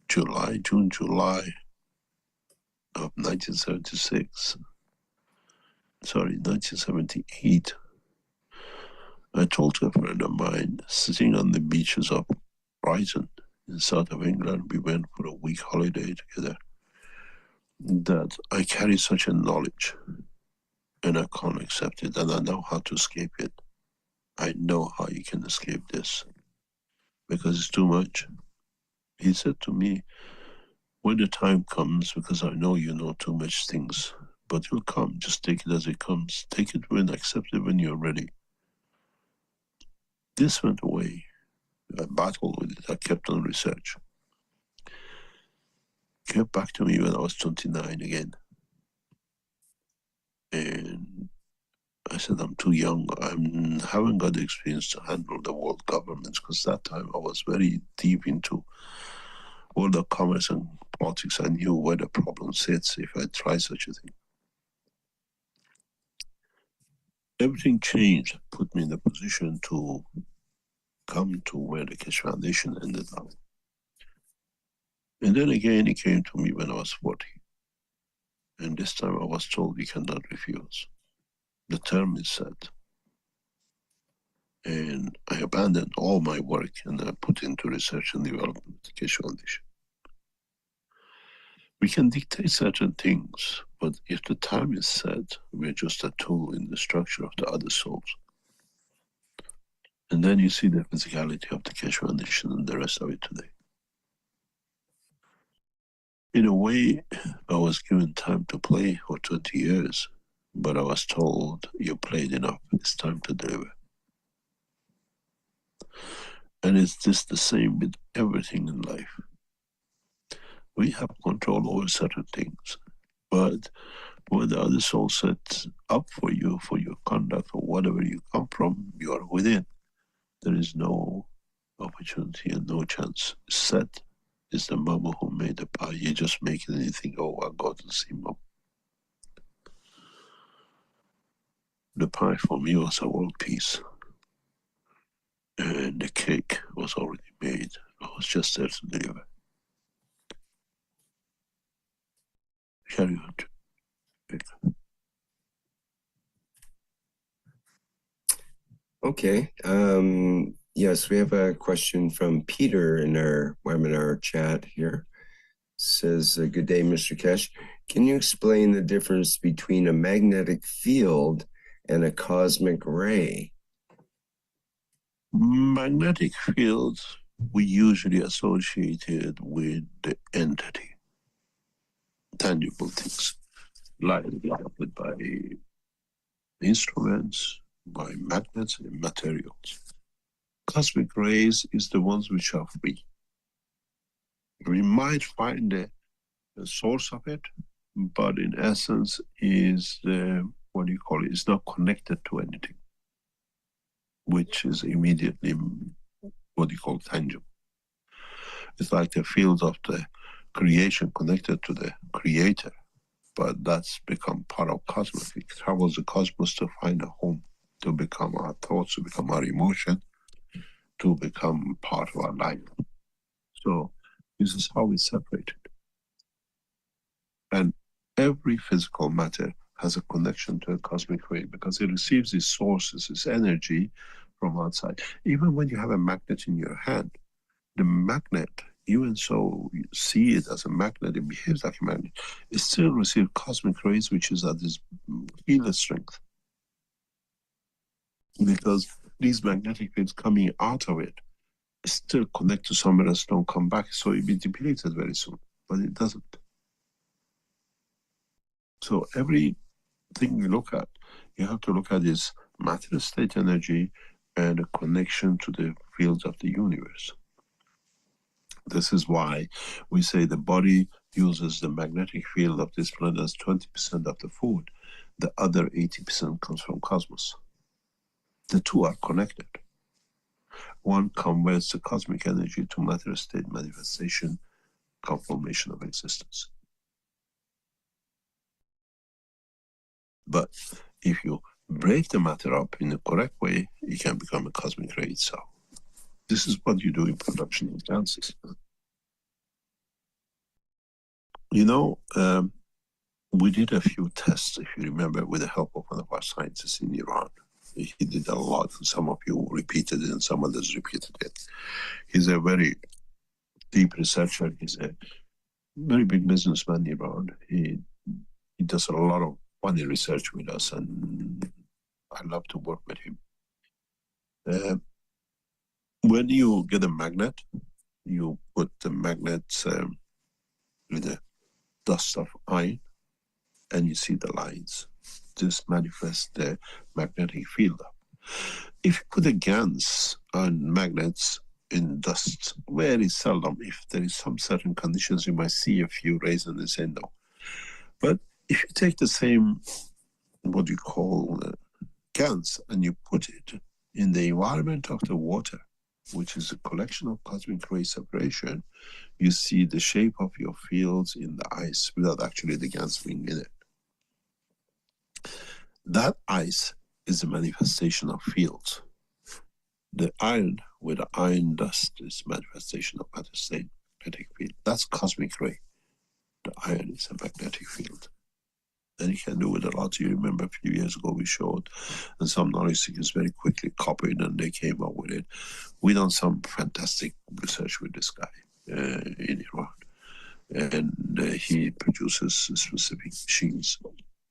June, July of 1978, I told a friend of mine, sitting on the beaches of Brighton in south of England, we went for a week holiday together, that I carry such a knowledge and I can't accept it, and I know how to escape it. I know how you can escape this because it's too much. He said to me, when the time comes, because I know you know too much things, but it'll come. Just take it as it comes. Take it when, accept it when you're ready. This went away. I battled with it. I kept on research. Came back to me when I was 29 again. And I said, I'm too young. I haven't got the experience to handle the world governments, because that time I was very deep into world of commerce and politics. I knew where the problem sits if I try such a thing. Everything changed, put me in a position to come to where the Keshe Foundation ended up. And then again, it came to me when I was 40. And this time I was told you cannot refuse. The term is set. And I abandoned all my work and I put into research and development at the Keshe Foundation. We can dictate certain things, but if the time is set, we're just a tool in the structure of the other souls. And then you see the physicality of the Keshe Foundation and the rest of it today. In a way, I was given time to play for 20 years, but I was told, you played enough, it's time to deliver. And it's just the same with everything in life. We have control over certain things, but when the other soul sets up for you, for your conduct, or whatever you come from, you are within. There is no opportunity and no chance. Set is the mama who made the pie. You just make it and you think, oh, I'll go to see mom. The pie for me was a world peace. And the cake was already made. I was just there to deliver. Carry on. Okay. Yes, we have a question from Peter in our webinar chat here. Says, good day, Mr. Keshe. Can you explain the difference between a magnetic field and a cosmic ray? Magnetic fields we usually associated with the entity, tangible things, like developed by instruments, by magnets and materials. Cosmic rays is the ones which are free. We might find the source of it, but in essence is what do you call it? It's not connected to anything, which is immediately what you call tangible. It's like the field of the creation connected to the creator, but that's become part of cosmos. It travels the cosmos to find a home, to become our thoughts, to become our emotion, to become part of our life. So this is how we separate it. And every physical matter has a connection to a cosmic ray because it receives its sources, its energy from outside. Even when you have a magnet in your hand, the magnet, even so you see it as a magnet, it behaves like a magnet, it still receives cosmic rays, which is at this field strength. Because these magnetic fields coming out of it still connect to somewhere else, don't come back, so it'll be depleted very soon, but it doesn't. So everything you look at, you have to look at is matter state energy and a connection to the fields of the universe. This is why we say the body uses the magnetic field of this planet as 20% of the food. The other 80% comes from cosmos. The two are connected. One converts the cosmic energy to matter state manifestation, confirmation of existence. But if you break the matter up in the correct way, it can become a cosmic ray itself. This is what you do in production of dances. You know, we did a few tests, if you remember, with the help of one of our scientists in Iran. He did a lot. Some of you repeated it and some others repeated it. He's a very deep researcher. He's a very big businessman in Iran. He does a lot of funny research with us, and I love to work with him. When you get a magnet, you put the magnets with the dust of iron, and you see the lines. This manifests the magnetic field. If you put the GANs on magnets in dust, very seldom, if there is some certain conditions, you might see a few rays in this endo. But if you take the same, what you call GANs, and you put it in the environment of the water, which is a collection of cosmic ray separation, you see the shape of your fields in the ice without actually the GANs being in it. That ice is a manifestation of fields. The iron with the iron dust is manifestation of magnetic field. That's cosmic ray. The iron is a magnetic field. And you can do it a lot. You remember a few years ago we showed, and some knowledge seekers very quickly copied and they came up with it. We done some fantastic research with this guy in Iran. And he produces specific machines.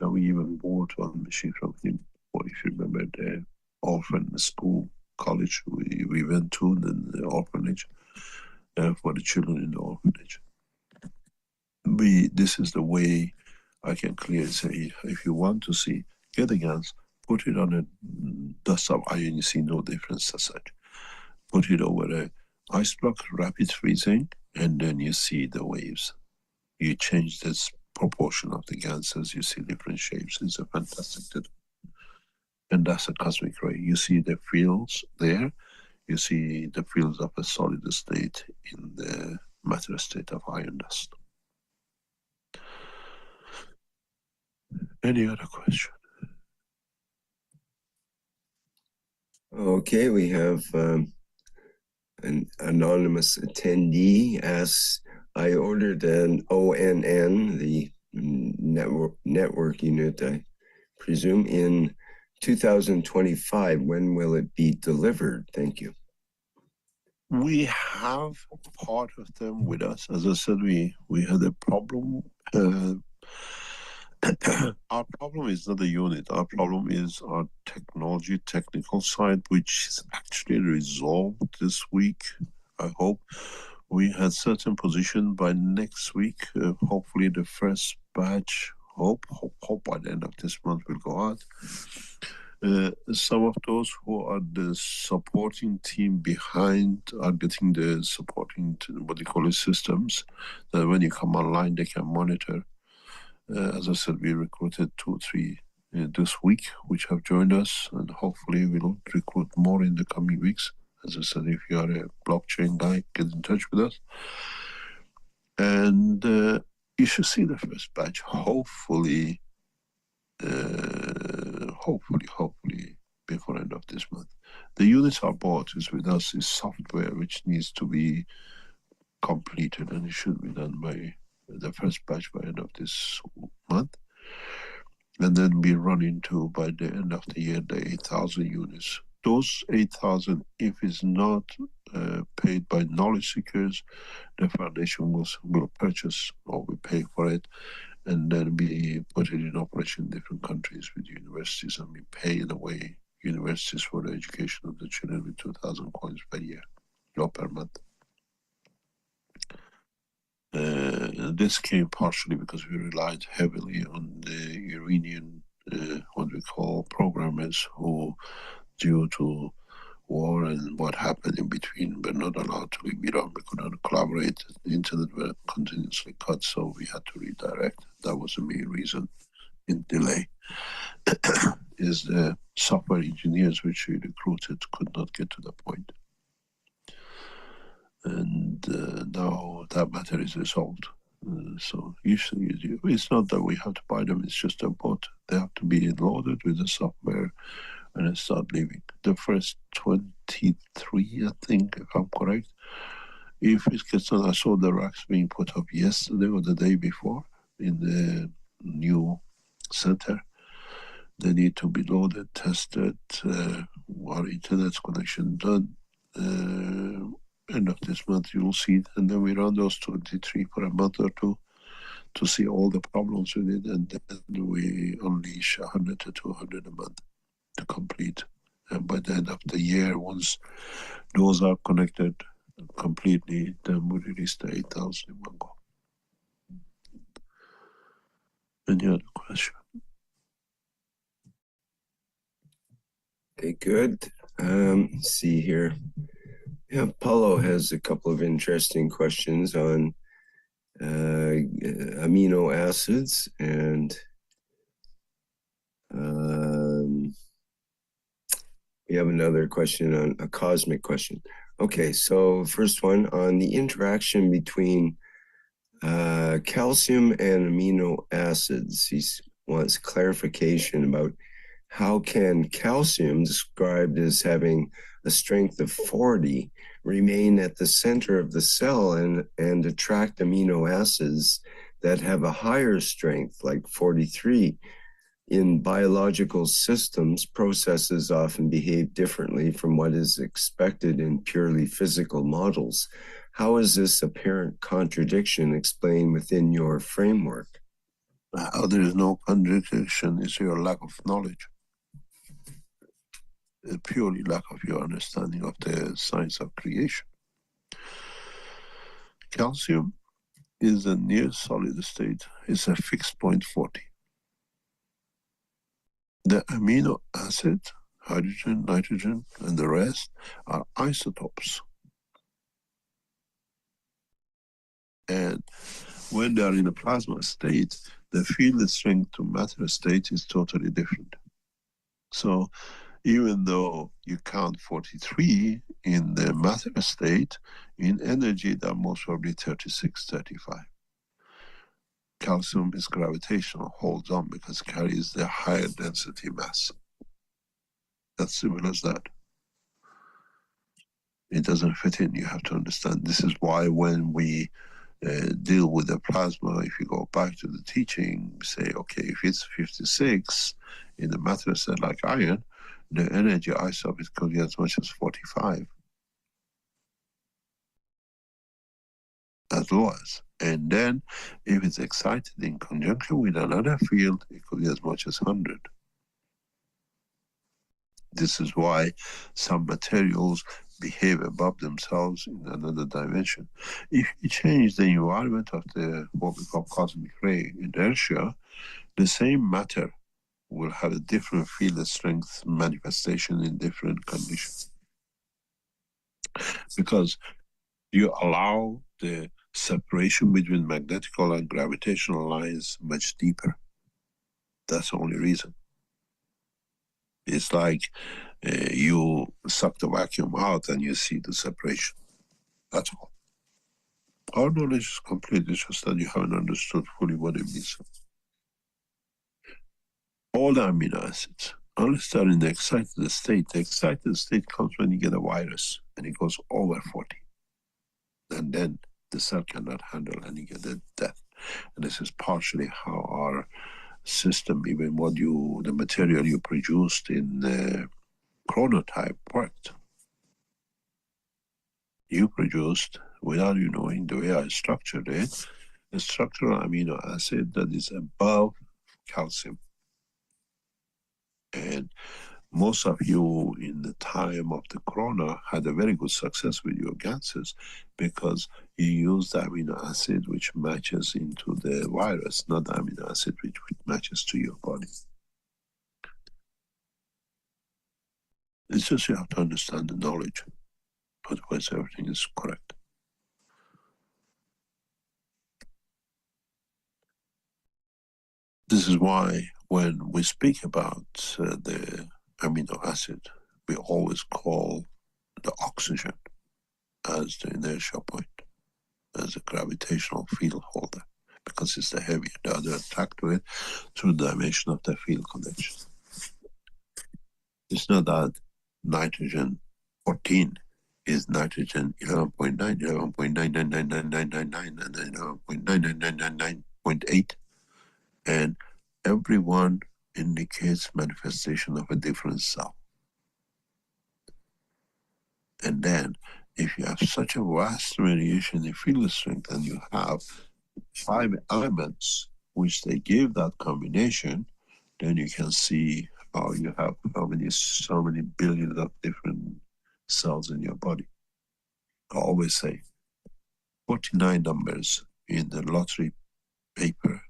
And we even bought one machine from him. Or if you remember the orphan school, college we went to, the orphanage, for the children in the orphanage. This is the way I can clearly say, if you want to see, get the GANs, put it on a dust of iron, you see no difference as such. Put it over a ice block, rapid freezing, and then you see the waves. You change this proportion of the GANs as you see different shapes. It's a fantastic thing. And that's a cosmic ray. You see the fields there. You see the fields of a solid state in the matter state of iron dust. Any other question? Okay, we have an anonymous attendee asks, I ordered an ONN, the network unit, I presume, in 2025. When will it be delivered? Thank you. We have part of them with us. As I said, we had a problem. Our problem is not the unit. Our problem is our technical side, which is actually resolved this week, I hope. We had certain position by next week. Hopefully the first batch, hope by the end of this month will go out. Some of those who are the supporting team behind are getting the supporting, what they call it, systems, that when you come online, they can monitor. As I said, we recruited 2 or 3 this week, which have joined us, and hopefully we'll recruit more in the coming weeks. As I said, if you are a blockchain guy, get in touch with us. And you should see the first batch, hopefully before end of this month. The units are bought, is with us, is software which needs to be completed, and it should be done by the first batch by end of this month. And then we run into, by the end of the year, the 8,000 units. Those 8,000, if it's not paid by knowledge seekers, the foundation will purchase or we pay for it, and then we put it in operation in different countries with universities, and we pay in a way universities for the education of the children with 2,000 coins per year, or per month. This came partially because we relied heavily on the Iranian, what we call programmers, who, due to war and what happened in between, were not allowed to leave Iran. We could not collaborate. The internet were continuously cut, so we had to redirect. That was the main reason in delay. Is the software engineers which we recruited could not get to the point. And now that matter is resolved. So usually it's not that we have to buy them, it's just a bot. They have to be loaded with the software and then start leaving. The first 23, I think, if I'm correct. If it gets done, I saw the racks being put up yesterday or the day before in the new center. They need to be loaded, tested, our internet connection done. End of this month you will see it, and then we run those 23 for a month or two to see all the problems with it, and then we unleash 100 to 200 a month to complete. And by the end of the year, once those are connected completely, then we release the 8,000 in one go. Any other question? Okay, good. Let's see here. Yeah, Paulo has a couple of interesting questions on amino acids and we have another question on a cosmic question. Okay, so first one on the interaction between calcium and amino acids. He wants clarification about how can calcium, described as having a strength of 40, remain at the center of the cell and attract amino acids that have a higher strength, like 43. In biological systems, processes often behave differently from what is expected in purely physical models. How is this apparent contradiction explained within your framework? There is no contradiction, it's your lack of knowledge. It's purely lack of your understanding of the science of creation. Calcium is a near solid state, it's a fixed point 40. The amino acid, hydrogen, nitrogen, and the rest are isotopes. And when they are in a plasma state, the field strength to matter state is totally different. So even though you count 43 in the matter state, in energy they're most probably 36, 35. Calcium is gravitational, holds on because it carries the higher density mass. That's simple as that. It doesn't fit in, you have to understand. This is why when we deal with the plasma, if you go back to the teaching, say, okay, if it's 56 in the matter state like iron, the energy isotope could be as much as 45. As low as. And then if it's excited in conjunction with another field, it could be as much as 100. This is why some materials behave above themselves in another dimension. If you change the environment of the what we call cosmic ray inertia, the same matter will have a different field strength manifestation in different conditions. Because you allow the separation between magnetical and gravitational lines much deeper. That's the only reason. It's like you suck the vacuum out and you see the separation. That's all. Our knowledge is complete, it's just that you haven't understood fully what it means. All the amino acids, unless they're in the excited state comes when you get a virus and it goes over 40. And then the cell cannot handle and you get the death. And this is partially how our system, even what the material you produced in the chronotype worked. You produced, without you knowing the way I structured it, a structural amino acid that is above calcium. And most of you in the time of the corona had a very good success with your gases because you used the amino acid which matches into the virus, not the amino acid which matches to your body. It's just you have to understand the knowledge, otherwise everything is correct. This is why when we speak about the amino acid, we always call the oxygen as the inertial point, as a gravitational field holder, because it's the heavier. The other attack to it through the dimension of the field connection. It's not that nitrogen 14 is nitrogen 11.9, 11.9999999, and then 11.99999.8, and every one indicates manifestation of a different cell. And then, if you have such a vast variation in field strength and you have 5 elements which they give that combination, then you can see how you have so many billions of different cells in your body. I always say 49 numbers in the lottery paper,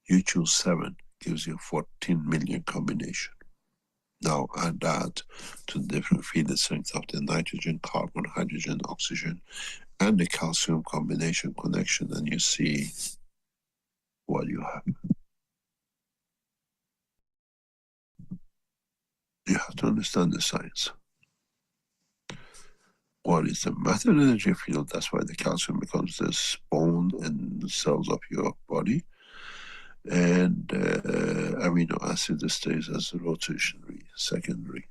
You choose 7, gives you 14 million combination. Now add that to the different field strength of the nitrogen, carbon, hydrogen, oxygen, and the calcium combination connection, and you see what you have. You have to understand the science. One is the matter energy field, that's why the calcium becomes the bone and cells of your body. And amino acid stays as rotationary, secondary,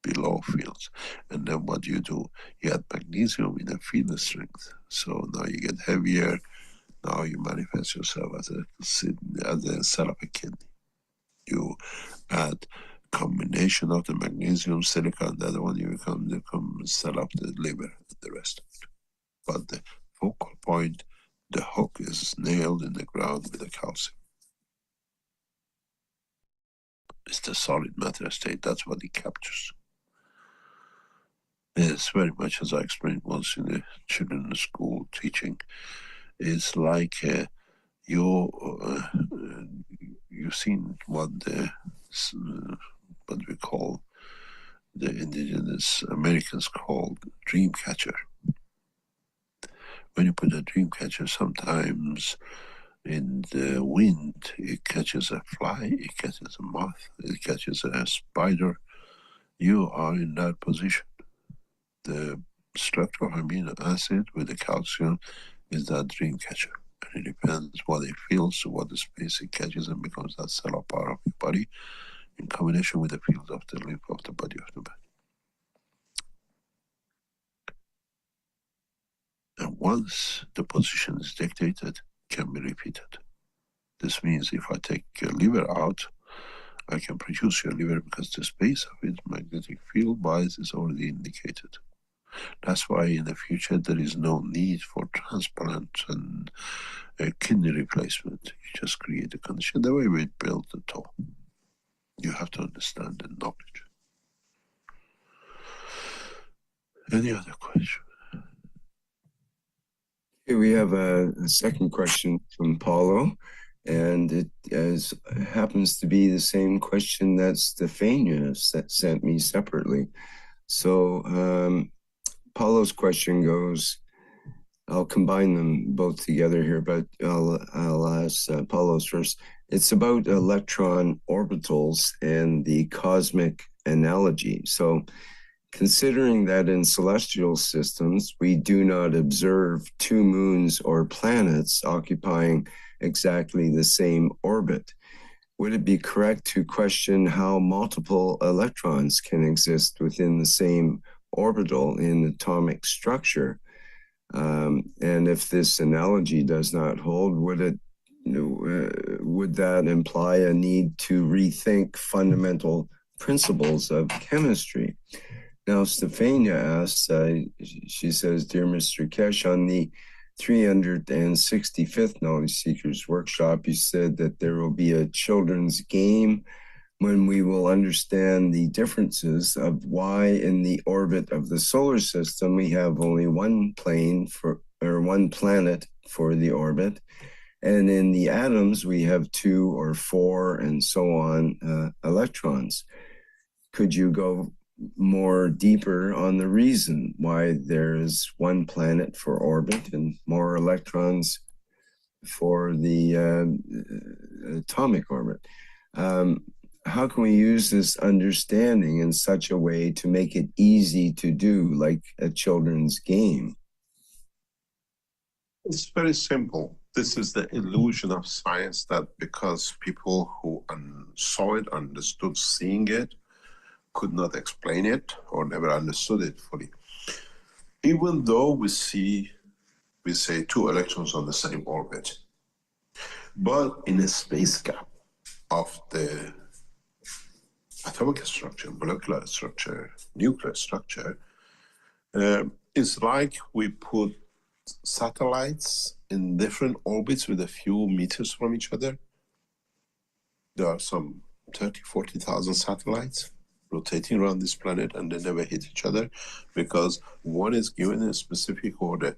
below fields. And then what you do, you add magnesium in a field strength. So now you get heavier, now you manifest yourself as a cell of a kidney. You add combination of the magnesium, silica, and the other one, you become cell of the liver and the rest of it. But the focal point, the hook is nailed in the ground with the calcium. It's the solid matter state, that's what it captures. It's very much, as I explained once in the children's school teaching, it's like you've seen what we call, the indigenous Americans called dream catcher. When you put a dream catcher, sometimes in the wind, it catches a fly, it catches a moth, it catches a spider. You are in that position. The structure of amino acid with the calcium is that dream catcher. And it depends what it feels, what the space it catches, and becomes that cell or part of your body in combination with the fields of the lymph of the body of the body. And once the position is dictated, can be repeated. This means if I take your liver out, I can produce your liver because the space of its magnetic field wise is already indicated. That's why in the future there is no need for transplant and kidney replacement. You just create the condition the way we built the toe. You have to understand the knowledge. Any other question? Okay, we have a second question from Paulo, and it happens to be the same question that Stefania sent me separately. So Paulo's question goes, I'll combine them both together here, but I'll ask Paulo's first. It's about electron orbitals and the cosmic analogy. So considering that in celestial systems, we do not observe 2 moons or planets occupying exactly the same orbit, would it be correct to question how multiple electrons can exist within the same orbital in atomic structure? And if this analogy does not hold, would that imply a need to rethink fundamental principles of chemistry? Now, Stefania asks, she says, Dear Mr. Kesh, on the 365th Knowledge Seekers Workshop, you said that there will be a children's game when we will understand the differences of why in the orbit of the solar system we have only one planet for the orbit, and in the atoms we have 2 or 4 and so on electrons. Could you go more deeper on the reason why there is one planet for orbit and more electrons for the atomic orbit? How can we use this understanding in such a way to make it easy to do, like a children's game? It's very simple. This is the illusion of science, that because people who saw it, understood seeing it, could not explain it or never understood it fully. Even though we say 2 electrons on the same orbit, but in a space gap of the atomic structure, molecular structure, nuclear structure, it's like we put satellites in different orbits with a few meters from each other. There are some 30,000-40,000 satellites rotating around this planet, and they never hit each other because one is given a specific order,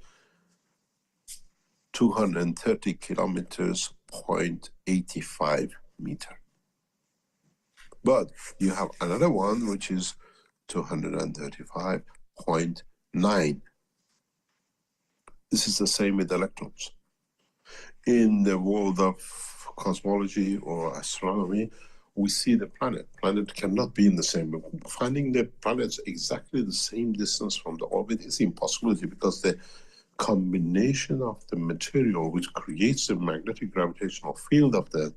230 kilometers 0.85 meter. But you have another one which is 235.9. This is the same with electrons. In the world of cosmology or astronomy, we see the planet. Planet cannot be in the same. Finding the planets exactly the same distance from the orbit is impossibility, because the combination of the material which creates the magnetic gravitational field of that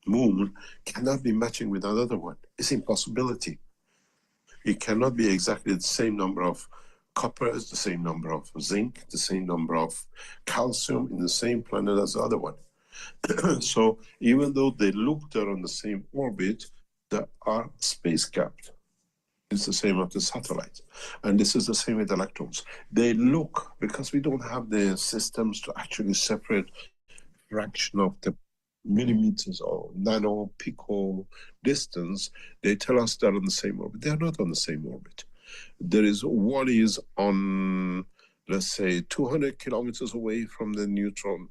moon cannot be matching with another one. It's impossibility. It cannot be exactly the same number of copper, the same number of zinc, the same number of calcium in the same planet as the other one. So even though they look they're on the same orbit, they are space gapped. It's the same with the satellite. And this is the same with electrons. They look, because we don't have the systems to actually separate fraction of the millimeters or nano, pico distance, they tell us they're on the same orbit. They're not on the same orbit. There is one is on, let's say, 200 kilometers away from the neutron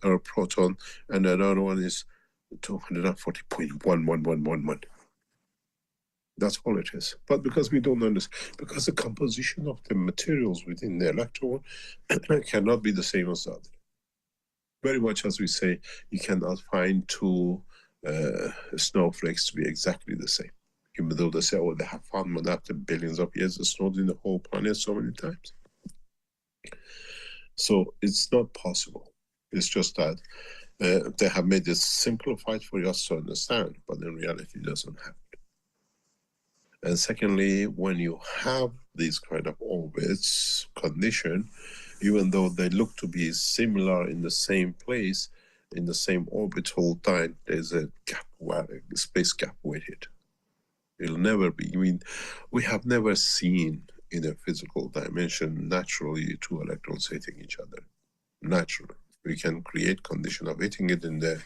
or proton, and another one is 240.1111. That's all it is. But because we don't understand, because the composition of the materials within the electron cannot be the same as the other. Very much as we say, you cannot find two snowflakes to be exactly the same. Even though they say, oh, they have found after billions of years of snow in the whole planet so many times. So it's not possible. It's just that they have made it simplified for us to understand, but in reality it doesn't happen. And secondly, when you have these kind of orbits condition, even though they look to be similar in the same place, in the same orbit whole time, there's a gap, a space gap with it. It'll never be. I mean, we have never seen in a physical dimension naturally two electrons hitting each other. Naturally. We can create condition of hitting it in the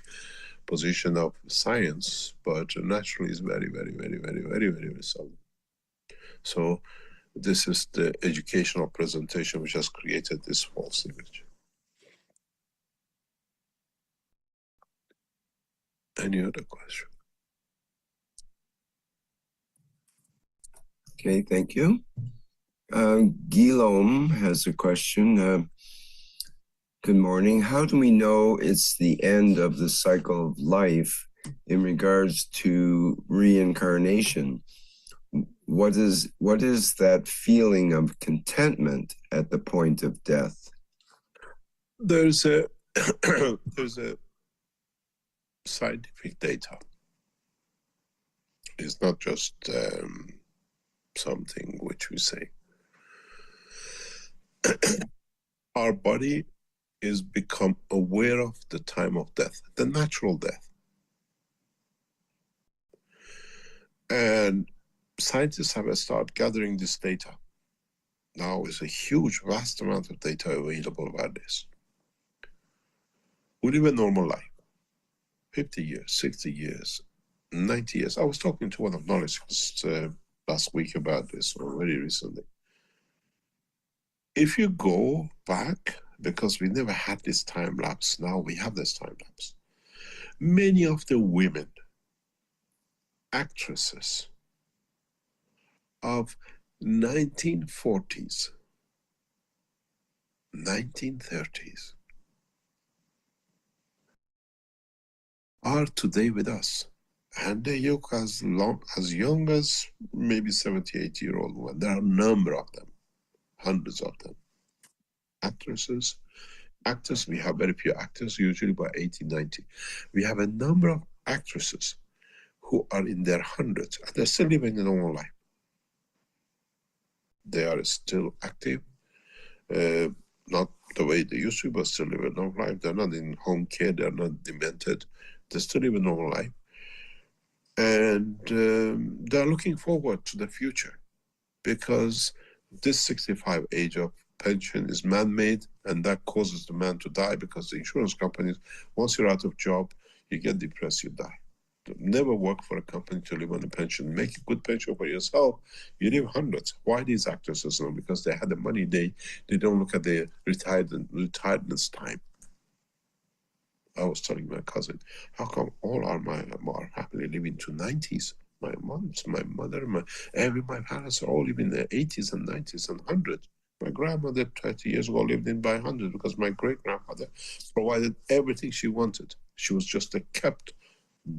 position of science, but naturally is very, very, very, very, very, very, very seldom. So this is the educational presentation which has created this false image. Any other question? Okay, thank you. Guillaume has a question. Good morning. How do we know it's the end of the cycle of life in regards to reincarnation? What is that feeling of contentment at the point of death? There's a scientific data. It's not just something which we say. Our body is become aware of the time of death, the natural death. And scientists have started gathering this data. Now is a huge, vast amount of data available about this. We live a normal life, 50 years, 60 years, 90 years. I was talking to one of knowledge last week about this, or very recently. If you go back, because we never had this time lapse, now we have this time lapse. Many of the women, actresses of 1940s, 1930s, are today with us. And they look as young as maybe 70, 80-year-old women. There are a number of them, hundreds of them. Actresses, actors, we have very few actors, usually by 80, 90. We have a number of actresses who are in their hundreds, and they're still living a normal life. They are still active, not the way they used to, but still live a normal life. They're not in home care, they're not demented, they still live a normal life. And they're looking forward to the future, because this 65 age of pension is man-made, and that causes the man to die, because the insurance companies, once you're out of job, you get depressed, you die. Never work for a company to live on a pension. Make a good pension for yourself. You live hundreds. Why these actresses? Because they had the money. They don't look at the retirement time. I was telling my cousin, how come all are happily living to 90s? My moms, my mother, my parents are all living in their 80s and 90s and 100. My grandmother 30 years ago lived in by 100 because my great-grandmother provided everything she wanted. She was just a kept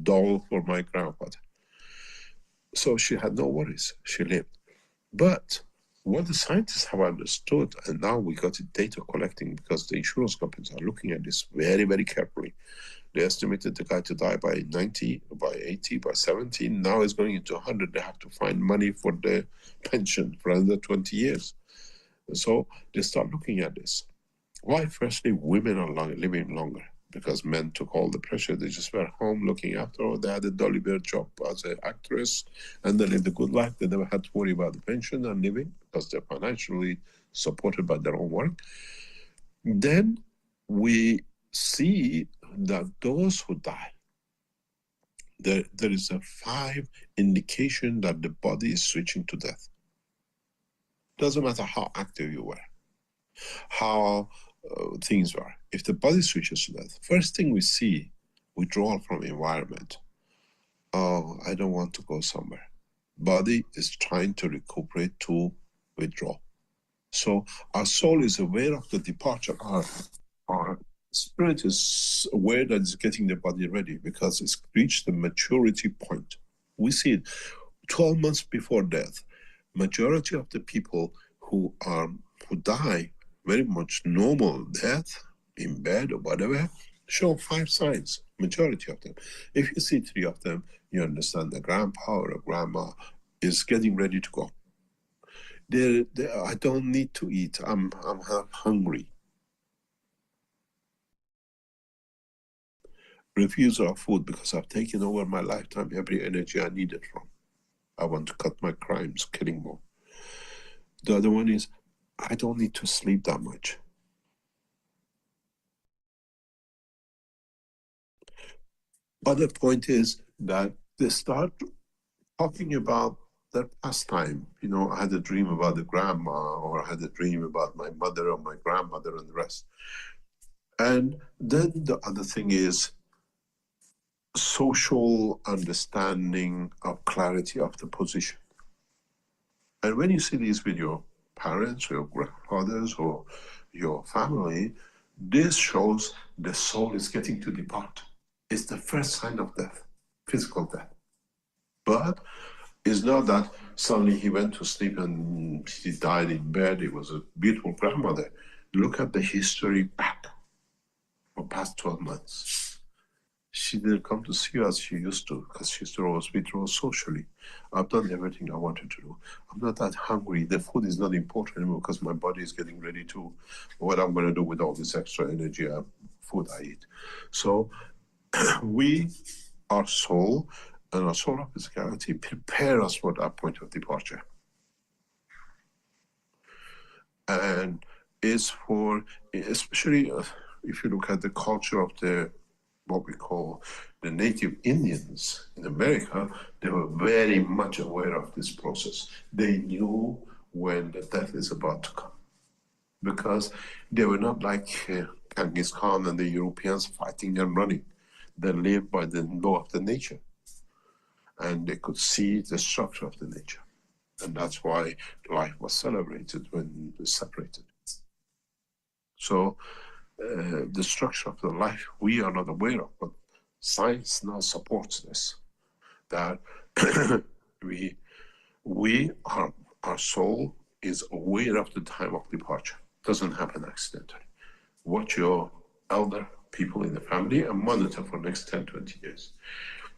doll for my grandfather. So she had no worries. She lived. But what the scientists have understood, and now we got data collecting because the insurance companies are looking at this very, very carefully. They estimated the guy to die by 90, by 80, by 70. Now it's going into 100. They have to find money for the pension for another 20 years. So they start looking at this. Why? Firstly, women are living longer because men took all the pressure. They just were home looking after all. They had a Dolly Bear job as an actress and they lived a good life. They never had to worry about the pension and living because they're financially supported by their own work. Then we see that those who die, there is a 5 indication that the body is switching to death. Doesn't matter how active you were, how things were. If the body switches to death, first thing we see, withdrawal from environment. Oh, I don't want to go somewhere. Body is trying to recuperate to withdraw. So our soul is aware of the departure. Our spirit is aware that it's getting the body ready because it's reached the maturity point. We see it 12 months before death. Majority of the people who die very much normal death in bed or whatever show 5 signs. Majority of them. If you see 3 of them, you understand the grandpa or a grandma is getting ready to go. I don't need to eat. I'm hungry. Refusal of food because I've taken over my lifetime every energy I needed from. I want to cut my crimes, killing more. The other one is, I don't need to sleep that much. Other point is that they start talking about their pastime. You know, I had a dream about the grandma, or I had a dream about my mother or my grandmother and the rest. And then the other thing is social understanding of clarity of the position. And when you see these with your parents or your grandfathers or your family, this shows the soul is getting to depart. It's the first sign of death, physical death. But it's not that suddenly he went to sleep and he died in bed. It was a beautiful grandmother. Look at the history back for past 12 months. She didn't come to see us as she used to because she used to always withdraw socially. I've done everything I wanted to do. I'm not that hungry. The food is not important anymore because my body is getting ready to what I'm going to do with all this extra energy food I eat. So we, our soul, and our soul of physicality prepare us for that point of departure. And is for, especially if you look at the culture of what we call the native Indians in America, they were very much aware of this process. They knew when the death is about to come. Because they were not like Genghis Khan and the Europeans fighting and running. They lived by the law of the nature. And they could see the structure of the nature. And that's why life was celebrated when they separated. So the structure of the life we are not aware of, but science now supports this. That our soul is aware of the time of departure. Doesn't happen accidentally. Watch your elder people in the family and monitor for the next 10, 20 years.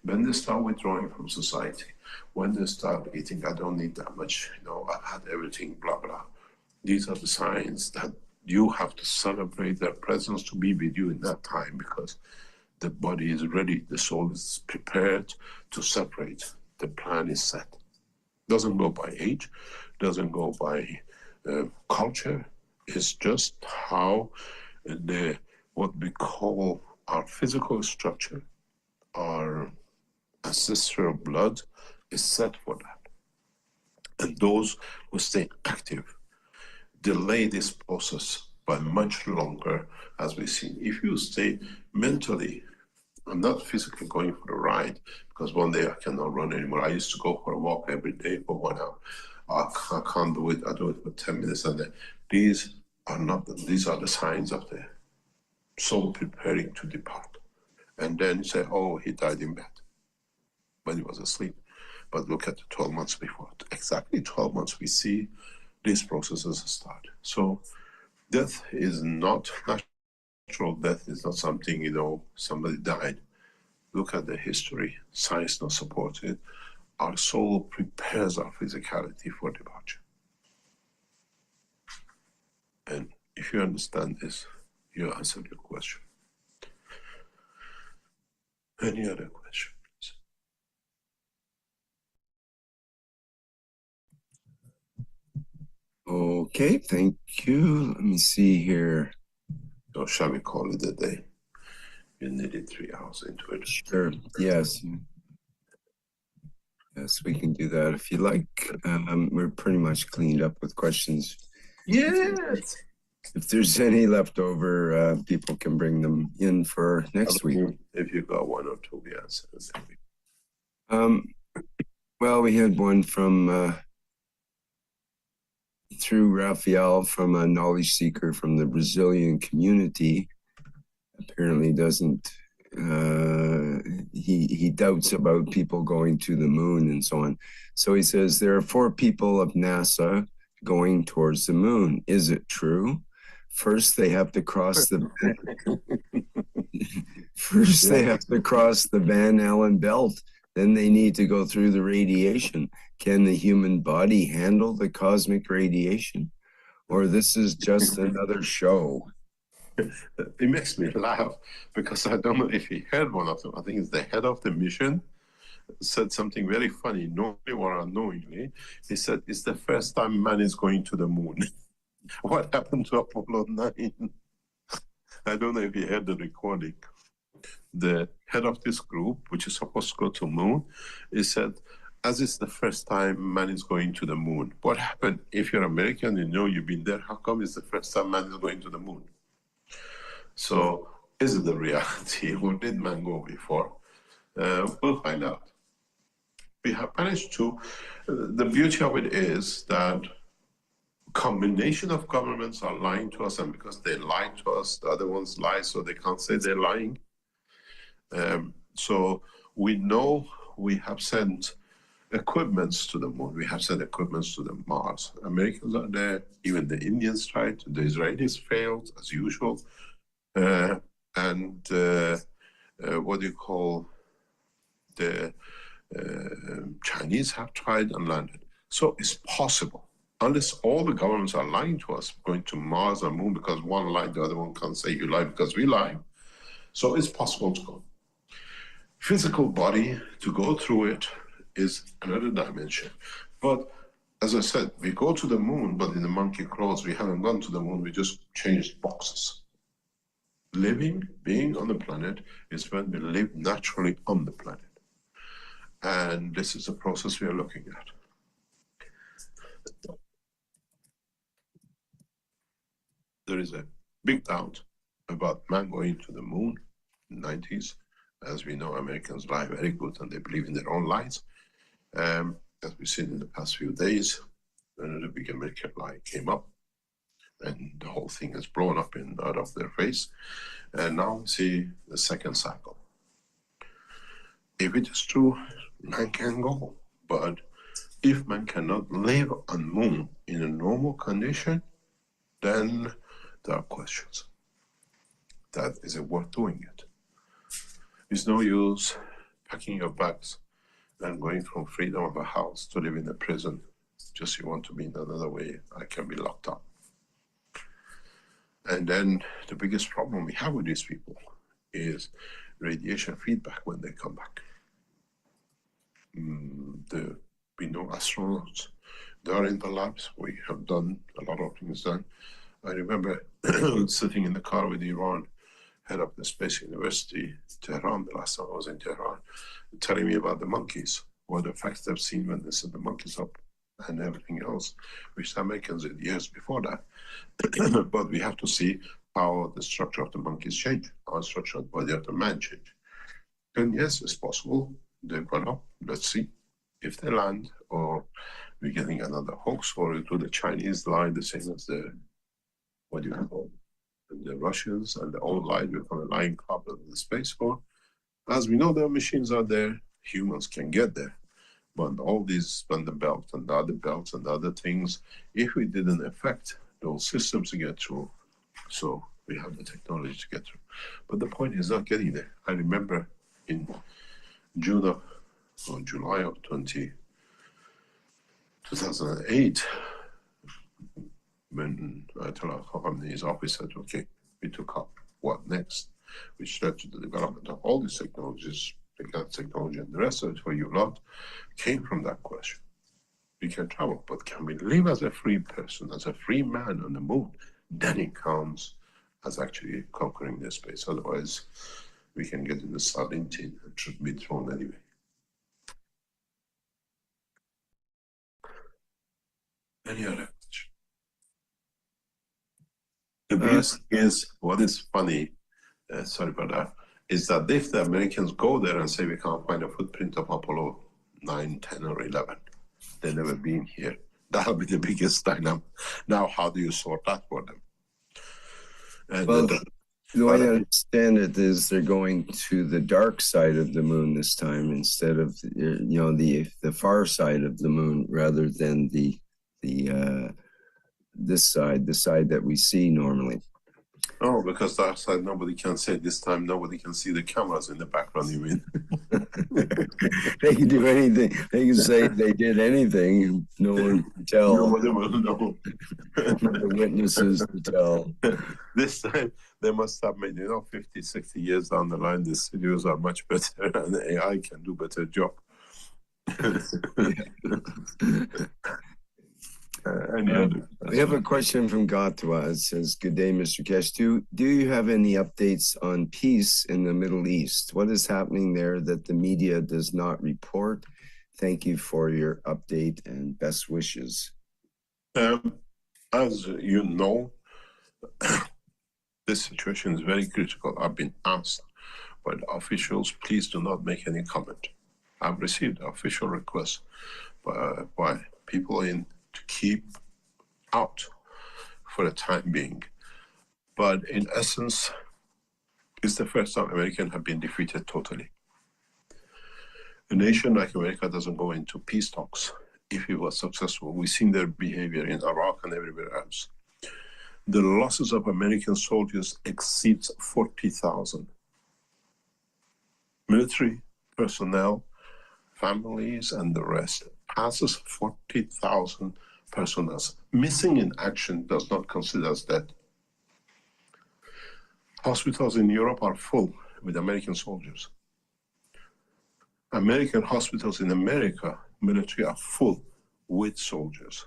When they start withdrawing from society, when they start eating, I don't need that much, I've had everything, blah, blah. These are the signs that you have to celebrate their presence to be with you in that time because the body is ready, the soul is prepared to separate. The plan is set. Doesn't go by age, doesn't go by culture. It's just how what we call our physical structure, our ancestral blood is set for that. And those who stay active delay this process by much longer, as we see. If you stay mentally, I'm not physically going for a ride because one day I cannot run anymore. I used to go for a walk every day for 1 hour. I can't do it. I do it for 10 minutes, and then these are the signs of the soul preparing to depart. And then you say, oh, he died in bed when he was asleep. But look at the 12 months before. Exactly 12 months we see these processes start. So death is not natural. Death is not something, somebody died. Look at the history. Science does support it. Our soul prepares our physicality for departure. And if you understand this, you answered your question. Any other question, please? Okay, thank you. Let me see here. So shall we call it a day? You needed 3 hours into it. Sure, yes. Yes, we can do that if you like. We're pretty much cleaned up with questions. Yes. If there's any left over, people can bring them in for next week. If you got one or two, we answer. Well, we had one from through Raphael from a knowledge seeker from the Brazilian community. Apparently doesn't, he doubts about people going to the moon and so on. So he says, there are 4 people of NASA going towards the moon. Is it true? First, they have to cross the they have to cross the Van Allen belt. Then they need to go through the radiation. Can the human body handle the cosmic radiation? Or this is just another show? It makes me laugh because I don't know if he heard one of them. I think it's the head of the mission said something very funny, knowingly or unknowingly. He said, it's the first time man is going to the moon. What happened to Apollo 9? I don't know if you heard the recording. The head of this group, which is supposed to go to the moon, he said, as it's the first time man is going to the moon. What happened? If you're American, you've been there, how come it's the first time man is going to the moon? So, is it the reality, or did man go before? We'll find out. We have managed to, the beauty of it is that combination of governments are lying to us, and because they lie to us, the other ones lie, so they can't say they're lying. So we know we have sent equipments to the moon, we have sent equipments to the Mars. Americans are there, even the Indians tried, the Israelis failed, as usual. What do you call, the Chinese have tried and landed. So it's possible, unless all the governments are lying to us, going to Mars and moon, because one lied, the other one can't say you lie because we lie. So it's possible to go. Physical body, to go through it, is another dimension. But as I said, we go to the moon, but in the monkey clothes. We haven't gone to the moon, we just changed boxes. Living, being on the planet, is when we live naturally on the planet. And this is the process we are looking at. There is a big doubt about man going to the moon in the 90s. As we know, Americans lie very good and they believe in their own lies. As we've seen in the past few days, another big American lie came up and the whole thing has blown up out of their face. And now we see the second cycle. If it is true, man can go. But if man cannot live on moon in a normal condition, then there are questions. That is it worth doing it? It's no use packing your bags and going from freedom of a house to live in a prison. Just you want to be in another way, I can be locked up. And then the biggest problem we have with these people is radiation feedback when they come back. We know astronauts, they are in the labs, we have done a lot of things done. I remember sitting in the car with Iran, head of the Space University, Tehran, the last time I was in Tehran, telling me about the monkeys, what the facts they've seen when they set the monkeys up and everything else, which the Americans did years before that. But we have to see how the structure of the monkeys change, how the structure of the body of the man change. And yes, it's possible. They've gone up. Let's see if they land, or we're getting another hoax, or it will the Chinese lie the same as the, what do you call it, the Russians, and the old lie become a lying club of the space force. As we know, the machines are there, humans can get there. But all these Van belt and the other belts and the other things, if we didn't affect those systems to get through, so we have the technology to get through. But the point is not getting there. I remember in June of, or July of 2008, when Ayatollah Khamenei's office said, okay, we took up what next, which led to the development of all these technologies, the gas technology and the rest of it for you lot, came from that question. We can travel, but can we live as a free person, as a free man on the moon? Then it counts as actually conquering the space. Otherwise, we can get in the sardine tin and should be thrown anyway. Any other question? The biggest is, what is funny, sorry about that, is that if the Americans go there and say we can't find a footprint of Apollo 9, 10, or 11, they've never been here. That'll be the biggest dilemma. Now, how do you sort that for them? And well, the way I understand it is they're going to the dark side of the moon this time instead of the far side of the moon, rather than this side, the side that we see normally. Oh, because that side nobody can say this time. Nobody can see the cameras in the background. You mean? They can do anything. They can say they did anything. No one can tell. Nobody will know. The witnesses to tell. This time they must have made, 50, 60 years down the line, the studios are much better and the AI can do better job. We have a question from Gatwa. It says, good day, Mr. Kesh. Do you have any updates on peace in the Middle East? What is happening there that the media does not report? Thank you for your update and best wishes. As you know, this situation is very critical. I've been asked by the officials, please do not make any comment. I've received official requests by people to keep out for the time being. But in essence, it's the first time Americans have been defeated totally. A nation like America doesn't go into peace talks if it was successful. We've seen their behavior in Iraq and everywhere else. The losses of American soldiers exceeds 40,000. Military personnel, families, and the rest passes 40,000 personnel. Missing in action does not consider as dead. Hospitals in Europe are full with American soldiers. American hospitals in America, military, are full with soldiers.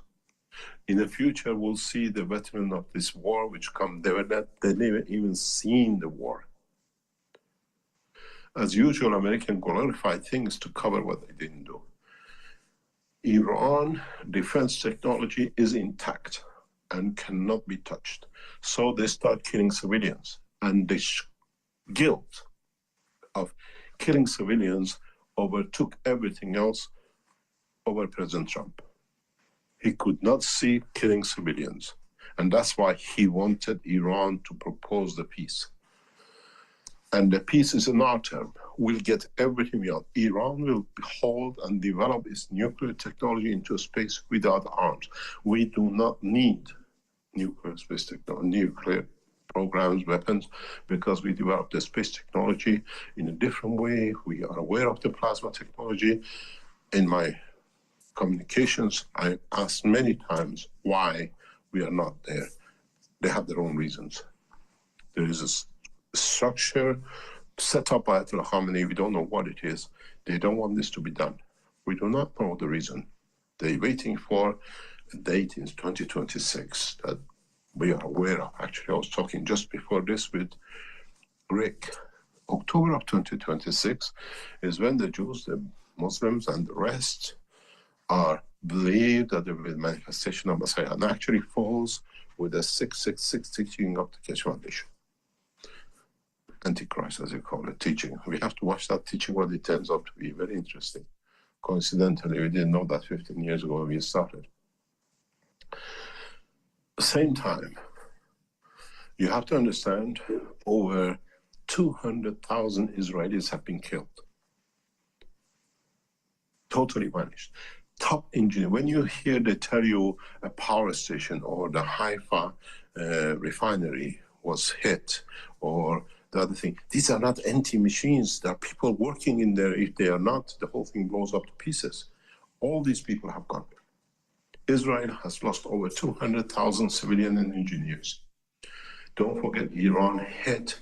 In the future, we'll see the veteran of this war, which come, they never even seen the war. As usual, American glorify things to cover what they didn't do. Iran defense technology is intact and cannot be touched. So they start killing civilians, and the guilt of killing civilians overtook everything else over President Trump. He could not see killing civilians, and that's why he wanted Iran to propose the peace. And the peace is in our term. We'll get everything we want. Iran will hold and develop its nuclear technology into space without arms. We do not need nuclear space technology, nuclear programs, weapons, because we developed the space technology in a different way. We are aware of the plasma technology. In my communications, I asked many times why we are not there. They have their own reasons. There is a structure set up by Ayatollah Khamenei. We don't know what it is. They don't want this to be done. We do not know the reason. They're waiting for a date in 2026 that we are aware of. Actually, I was talking just before this with Rick. October of 2026 is when the Jews, the Muslims, and the rest are believed that there will be a manifestation of Messiah, and actually falls with a 666 teaching of the Keshe Foundation. Antichrist, as you call it, teaching. We have to watch that teaching, what it turns out to be. Very interesting. Coincidentally, we didn't know that 15 years ago when we started. Same time, you have to understand over 200,000 Israelis have been killed. Totally vanished. Top engineer, when you hear they tell you a power station or the Haifa refinery was hit or the other thing, these are not empty machines. There are people working in there. If they are not, the whole thing blows up to pieces. All these people have gone. Israel has lost over 200,000 civilian and engineers. Don't forget, Iran hit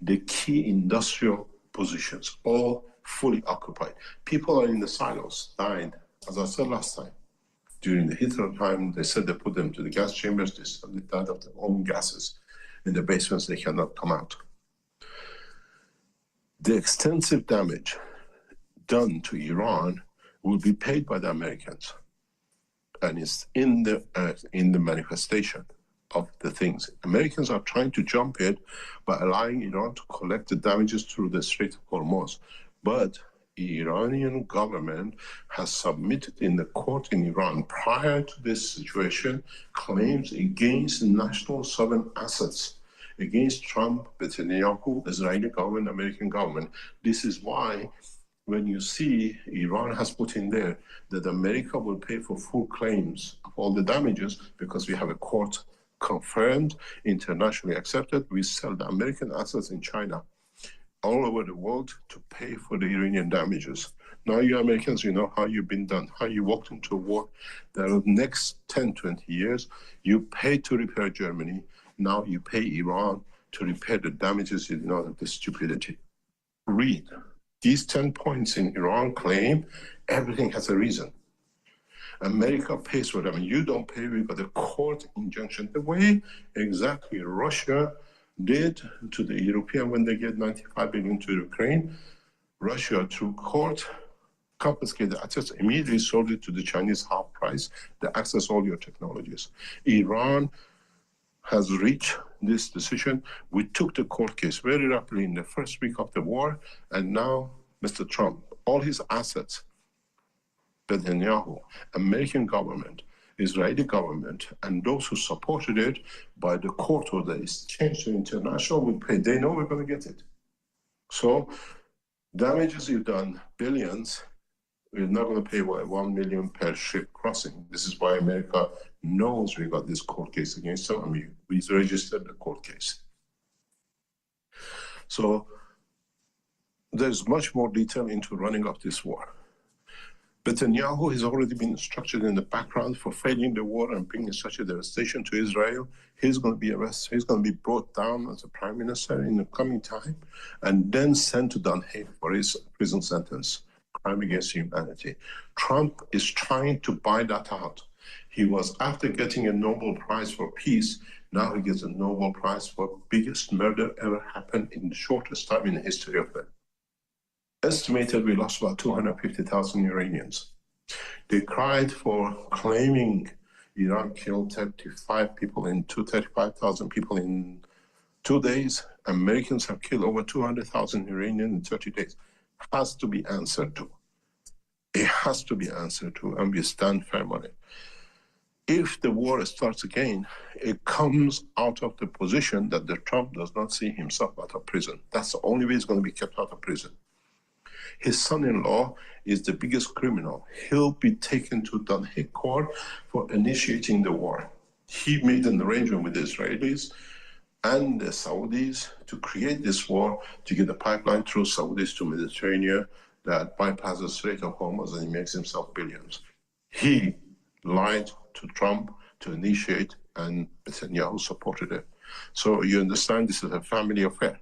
the key industrial positions, all fully occupied. People are in the silos, dying. As I said last time, during the Hitler time, they said they put them to the gas chambers. They died of their own gases. In the basements, they cannot come out. The extensive damage done to Iran will be paid by the Americans. And it's in the manifestation of the things. Americans are trying to jump it by allowing Iran to collect the damages through the Strait of Hormuz. But the Iranian government has submitted in the court in Iran prior to this situation claims against national sovereign assets, against Trump, Netanyahu, Israeli government, American government. This is why when you see Iran has put in there that America will pay for full claims of all the damages because we have a court confirmed, internationally accepted, we sell the American assets in China all over the world to pay for the Iranian damages. Now you Americans, you know how you've been done, how you walked into a war. The next 10, 20 years, you pay to repair Germany. Now you pay Iran to repair the damages you know of the stupidity. Read. These 10 points in Iran claim everything has a reason. America pays for them, and you don't pay. We got a court injunction. The way exactly Russia did to the European when they get 95 billion to Ukraine, Russia through court confiscated the assets, immediately sold it to the Chinese half price. They access all your technologies. Iran has reached this decision. We took the court case very rapidly in the first week of the war, and now Mr. Trump, all his assets, Netanyahu, American government, Israeli government, and those who supported it by the court order is changed to international will pay. They know we're going to get it. So damages you've done, billions, we're not going to pay 1 million per ship crossing. This is why America knows we got this court case against them. I mean, we registered the court case. So there's much more detail into running up this war. Netanyahu has already been instructed in the background for failing the war and bringing such a devastation to Israel. He's going to be arrested. He's going to be brought down as a prime minister in the coming time and then sent to Den Haag for his prison sentence, crime against humanity. Trump is trying to buy that out. He was after getting a Nobel Prize for peace. Now he gets a Nobel Prize for biggest murder ever happened in the shortest time in the history of it. Estimated we lost about 250,000 Iranians. They cried for claiming Iran killed 35,000 people in 2 days. Americans have killed over 200,000 Iranians in 30 days. Has to be answered to. It has to be answered to, and we stand firm on it. If the war starts again, it comes out of the position that the Trump does not see himself out of prison. That's the only way he's going to be kept out of prison. His son-in-law is the biggest criminal. He'll be taken to Den Haag court for initiating the war. He made an arrangement with the Israelis and the Saudis to create this war, to get a pipeline through Saudis to Mediterranean that bypasses the Strait of Hormuz, and he makes himself billions. He lied to Trump to initiate, and Netanyahu supported it. So you understand this is a family affair.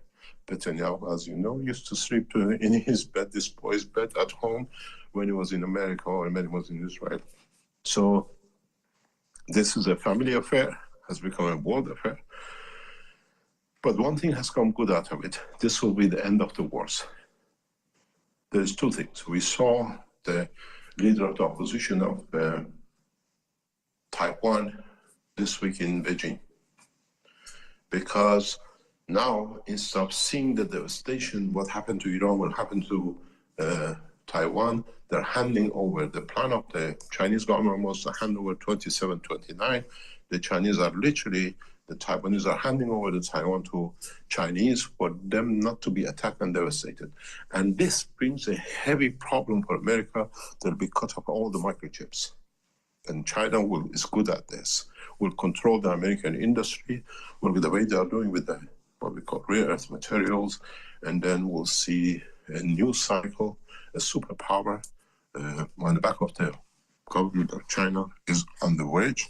Netanyahu, as you know, used to sleep in his bed, this boy's bed at home when he was in America or when he was in Israel. So this is a family affair, has become a world affair. But one thing has come good out of it. This will be the end of the wars. There's two things. We saw the leader of the opposition of Taiwan this week in Beijing. because now, instead of seeing the devastation, what happened to Iran will happen to Taiwan. They're handing over. The plan of the Chinese government was to hand over 27, 29. The Chinese are literally, the Taiwanese are handing over the Taiwan to Chinese for them not to be attacked and devastated. And this brings a heavy problem for America. They'll be cut off all the microchips. And China is good at this, will control the American industry, will be the way they are doing with the, what we call rare earth materials, and then we'll see a new cycle, a superpower on the back of the government of China is on the verge.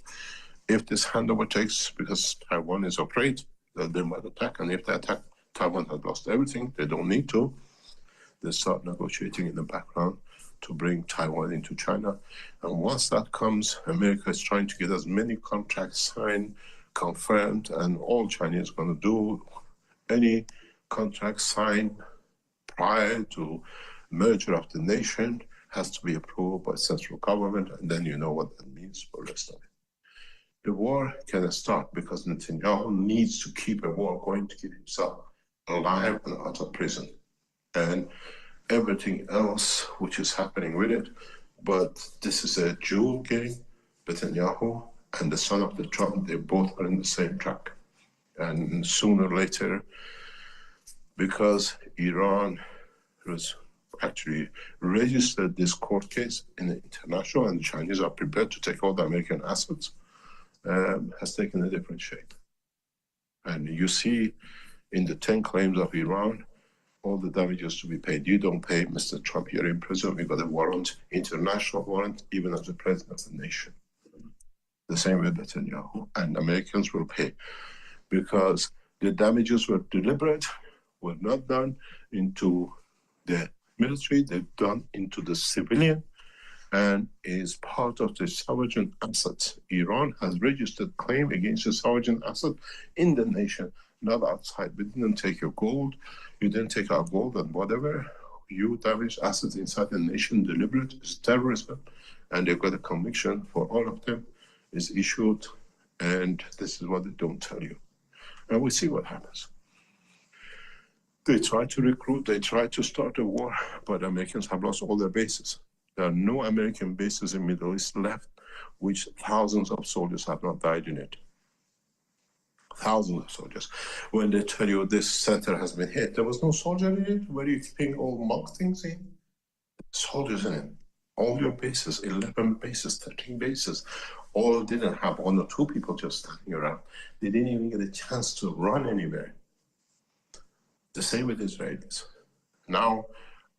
If this handover takes, because Taiwan is afraid that they might attack, and if they attack, Taiwan has lost everything, they don't need to, they start negotiating in the background to bring Taiwan into China. And once that comes, America is trying to get as many contracts signed, confirmed, and all Chinese are going to do any contract signed prior to merger of the nation has to be approved by central government, and then you know what that means for the rest of it. The war can start because Netanyahu needs to keep a war going to keep himself alive and out of prison. And everything else which is happening with it, but this is a dual game. Netanyahu and the son of the Trump, they both are in the same track. And sooner or later, because Iran was actually registered this court case in the international, and the Chinese are prepared to take all the American assets, has taken a different shape. And you see in the 10 claims of Iran, all the damages to be paid. You don't pay, Mr. Trump, you're in prison, we got a warrant, international warrant, even as the president of the nation. The same with Netanyahu, and Americans will pay because the damages were deliberate, were not done into the military, they're done into the civilian, and is part of the sovereign assets. Iran has registered claim against the sovereign asset in the nation, not outside. We didn't take your gold, you didn't take our gold and whatever. You damaged assets inside the nation, deliberate, is terrorism, and they've got a conviction for all of them, is issued, and this is what they don't tell you. And we see what happens. They try to recruit, they try to start a war, but Americans have lost all their bases. There are no American bases in Middle East left, which thousands of soldiers have not died in it. Thousands of soldiers. When they tell you this center has been hit, there was no soldier in it. Where are you keeping all mock things in? Soldiers in it. All your bases, 11 bases, 13 bases, all didn't have 1 or 2 people just standing around. They didn't even get a chance to run anywhere. The same with Israelis. Now,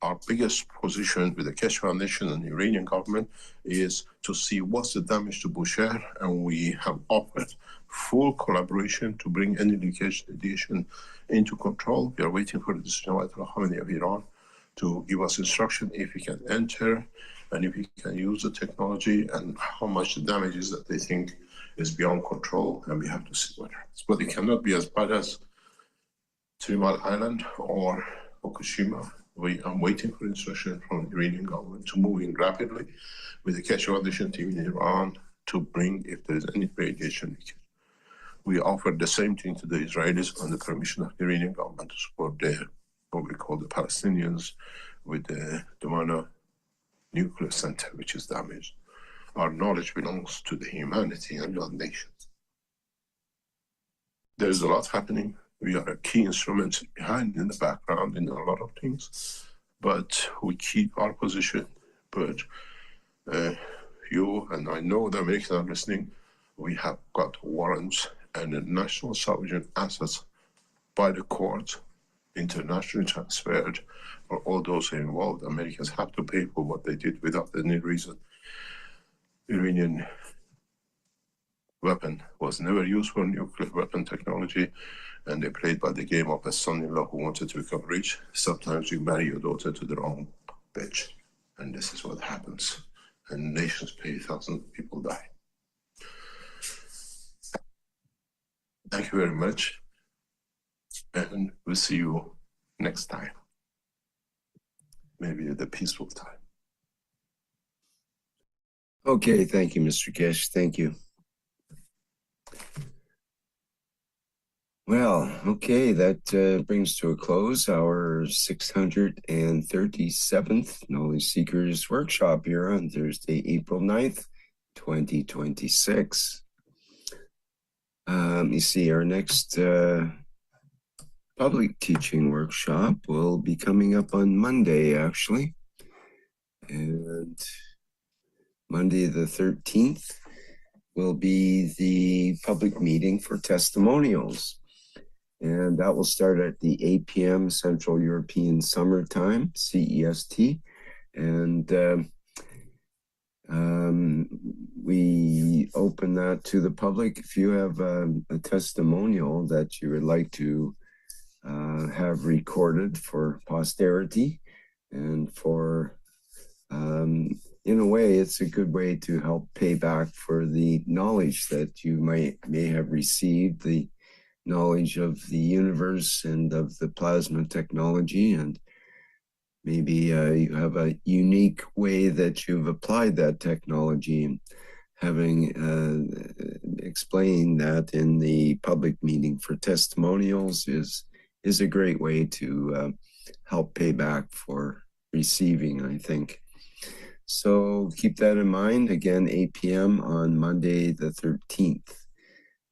our biggest position with the Keshe Foundation and the Iranian government is to see what's the damage to Bushehr, and we have offered full collaboration to bring any litigation into control. We are waiting for the decision of Ayatollah Khamenei of Iran to give us instruction if we can enter and if we can use the technology and how much the damage is that they think is beyond control, and we have to see what happens. But it cannot be as bad as 3 Mile Island or Fukushima. I'm waiting for instruction from the Iranian government to move in rapidly with the Keshe Foundation team in Iran to bring, if there is any radiation leakage. We offered the same thing to the Israelis on the permission of the Iranian government to support what we call the Palestinians with the Dumana nuclear center, which is damaged. Our knowledge belongs to the humanity and not nations. There's a lot happening. We are a key instrument behind in the background in a lot of things, but we keep our position. But you and I know the Americans are listening. We have got warrants and the national sovereign assets by the court, internationally transferred for all those involved. Americans have to pay for what they did without any reason. Iranian weapon was never used for nuclear weapon technology, and they played by the game of a son-in-law who wanted to become rich. Sometimes you marry your daughter to the wrong bitch, and this is what happens. And nations pay, thousands of people die. Thank you very much, and we'll see you next time. Maybe at the peaceful time. Okay, thank you, Mr. Keshe. Thank you. Well, okay, that brings to a close our 637th Knowledge Seekers Workshop here on Thursday, April 9th, 2026. You see, our next public teaching workshop will be coming up on Monday, actually. And Monday the 13th will be the public meeting for testimonials. And that will start at the 8 p.m. Central European Summer Time, CEST. And we open that to the public. If you have a testimonial that you would like to have recorded for posterity and for, in a way, it's a good way to help pay back for the knowledge that you may have received, the knowledge of the universe and of the plasma technology, and maybe you have a unique way that you've applied that technology, and having explained that in the public meeting for testimonials is a great way to help pay back for receiving, I think. So keep that in mind. Again, 8 p.m. on Monday the 13th.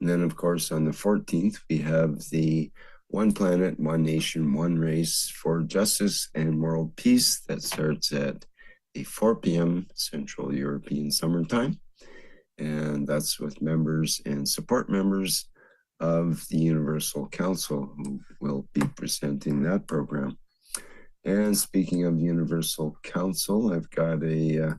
And then, of course, on the 14th, we have the One Planet, One Nation, One Race for Justice and World Peace that starts at 4 p.m. Central European Summer Time. And that's with members and support members of the Universal Council who will be presenting that program. And speaking of Universal Council, I've got a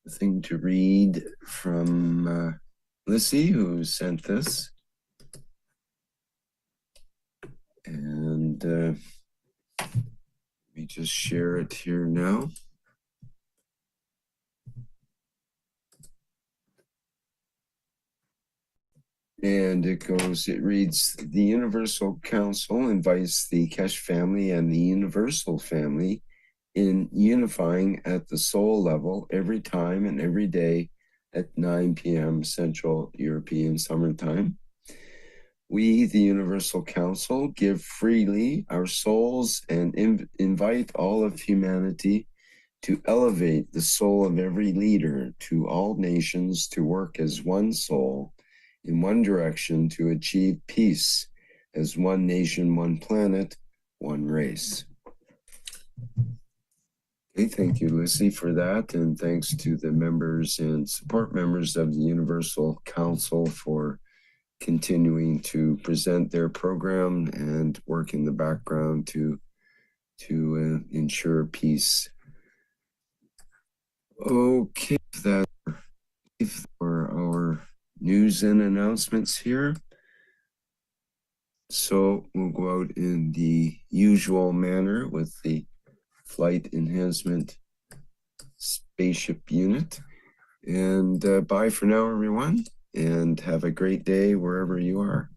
thing to read from Lissy, who sent this. And let me just share it here now. And it reads, the Universal Council invites the Kesh family and the Universal family in unifying at the soul level every time and every day at 9 p.m. Central European Summer Time. We, the Universal Council, give freely our souls and invite all of humanity to elevate the soul of every leader to all nations to work as one soul in one direction to achieve peace as one nation, one planet, one race. Okay, thank you, Lucy, for that. And thanks to the members and support members of the Universal Council for continuing to present their program and work in the background to ensure peace. Okay, that for our news and announcements here. So we'll go out in the usual manner with the Flight Enhancement Spaceship Unit. And bye for now, everyone, and have a great day wherever you are.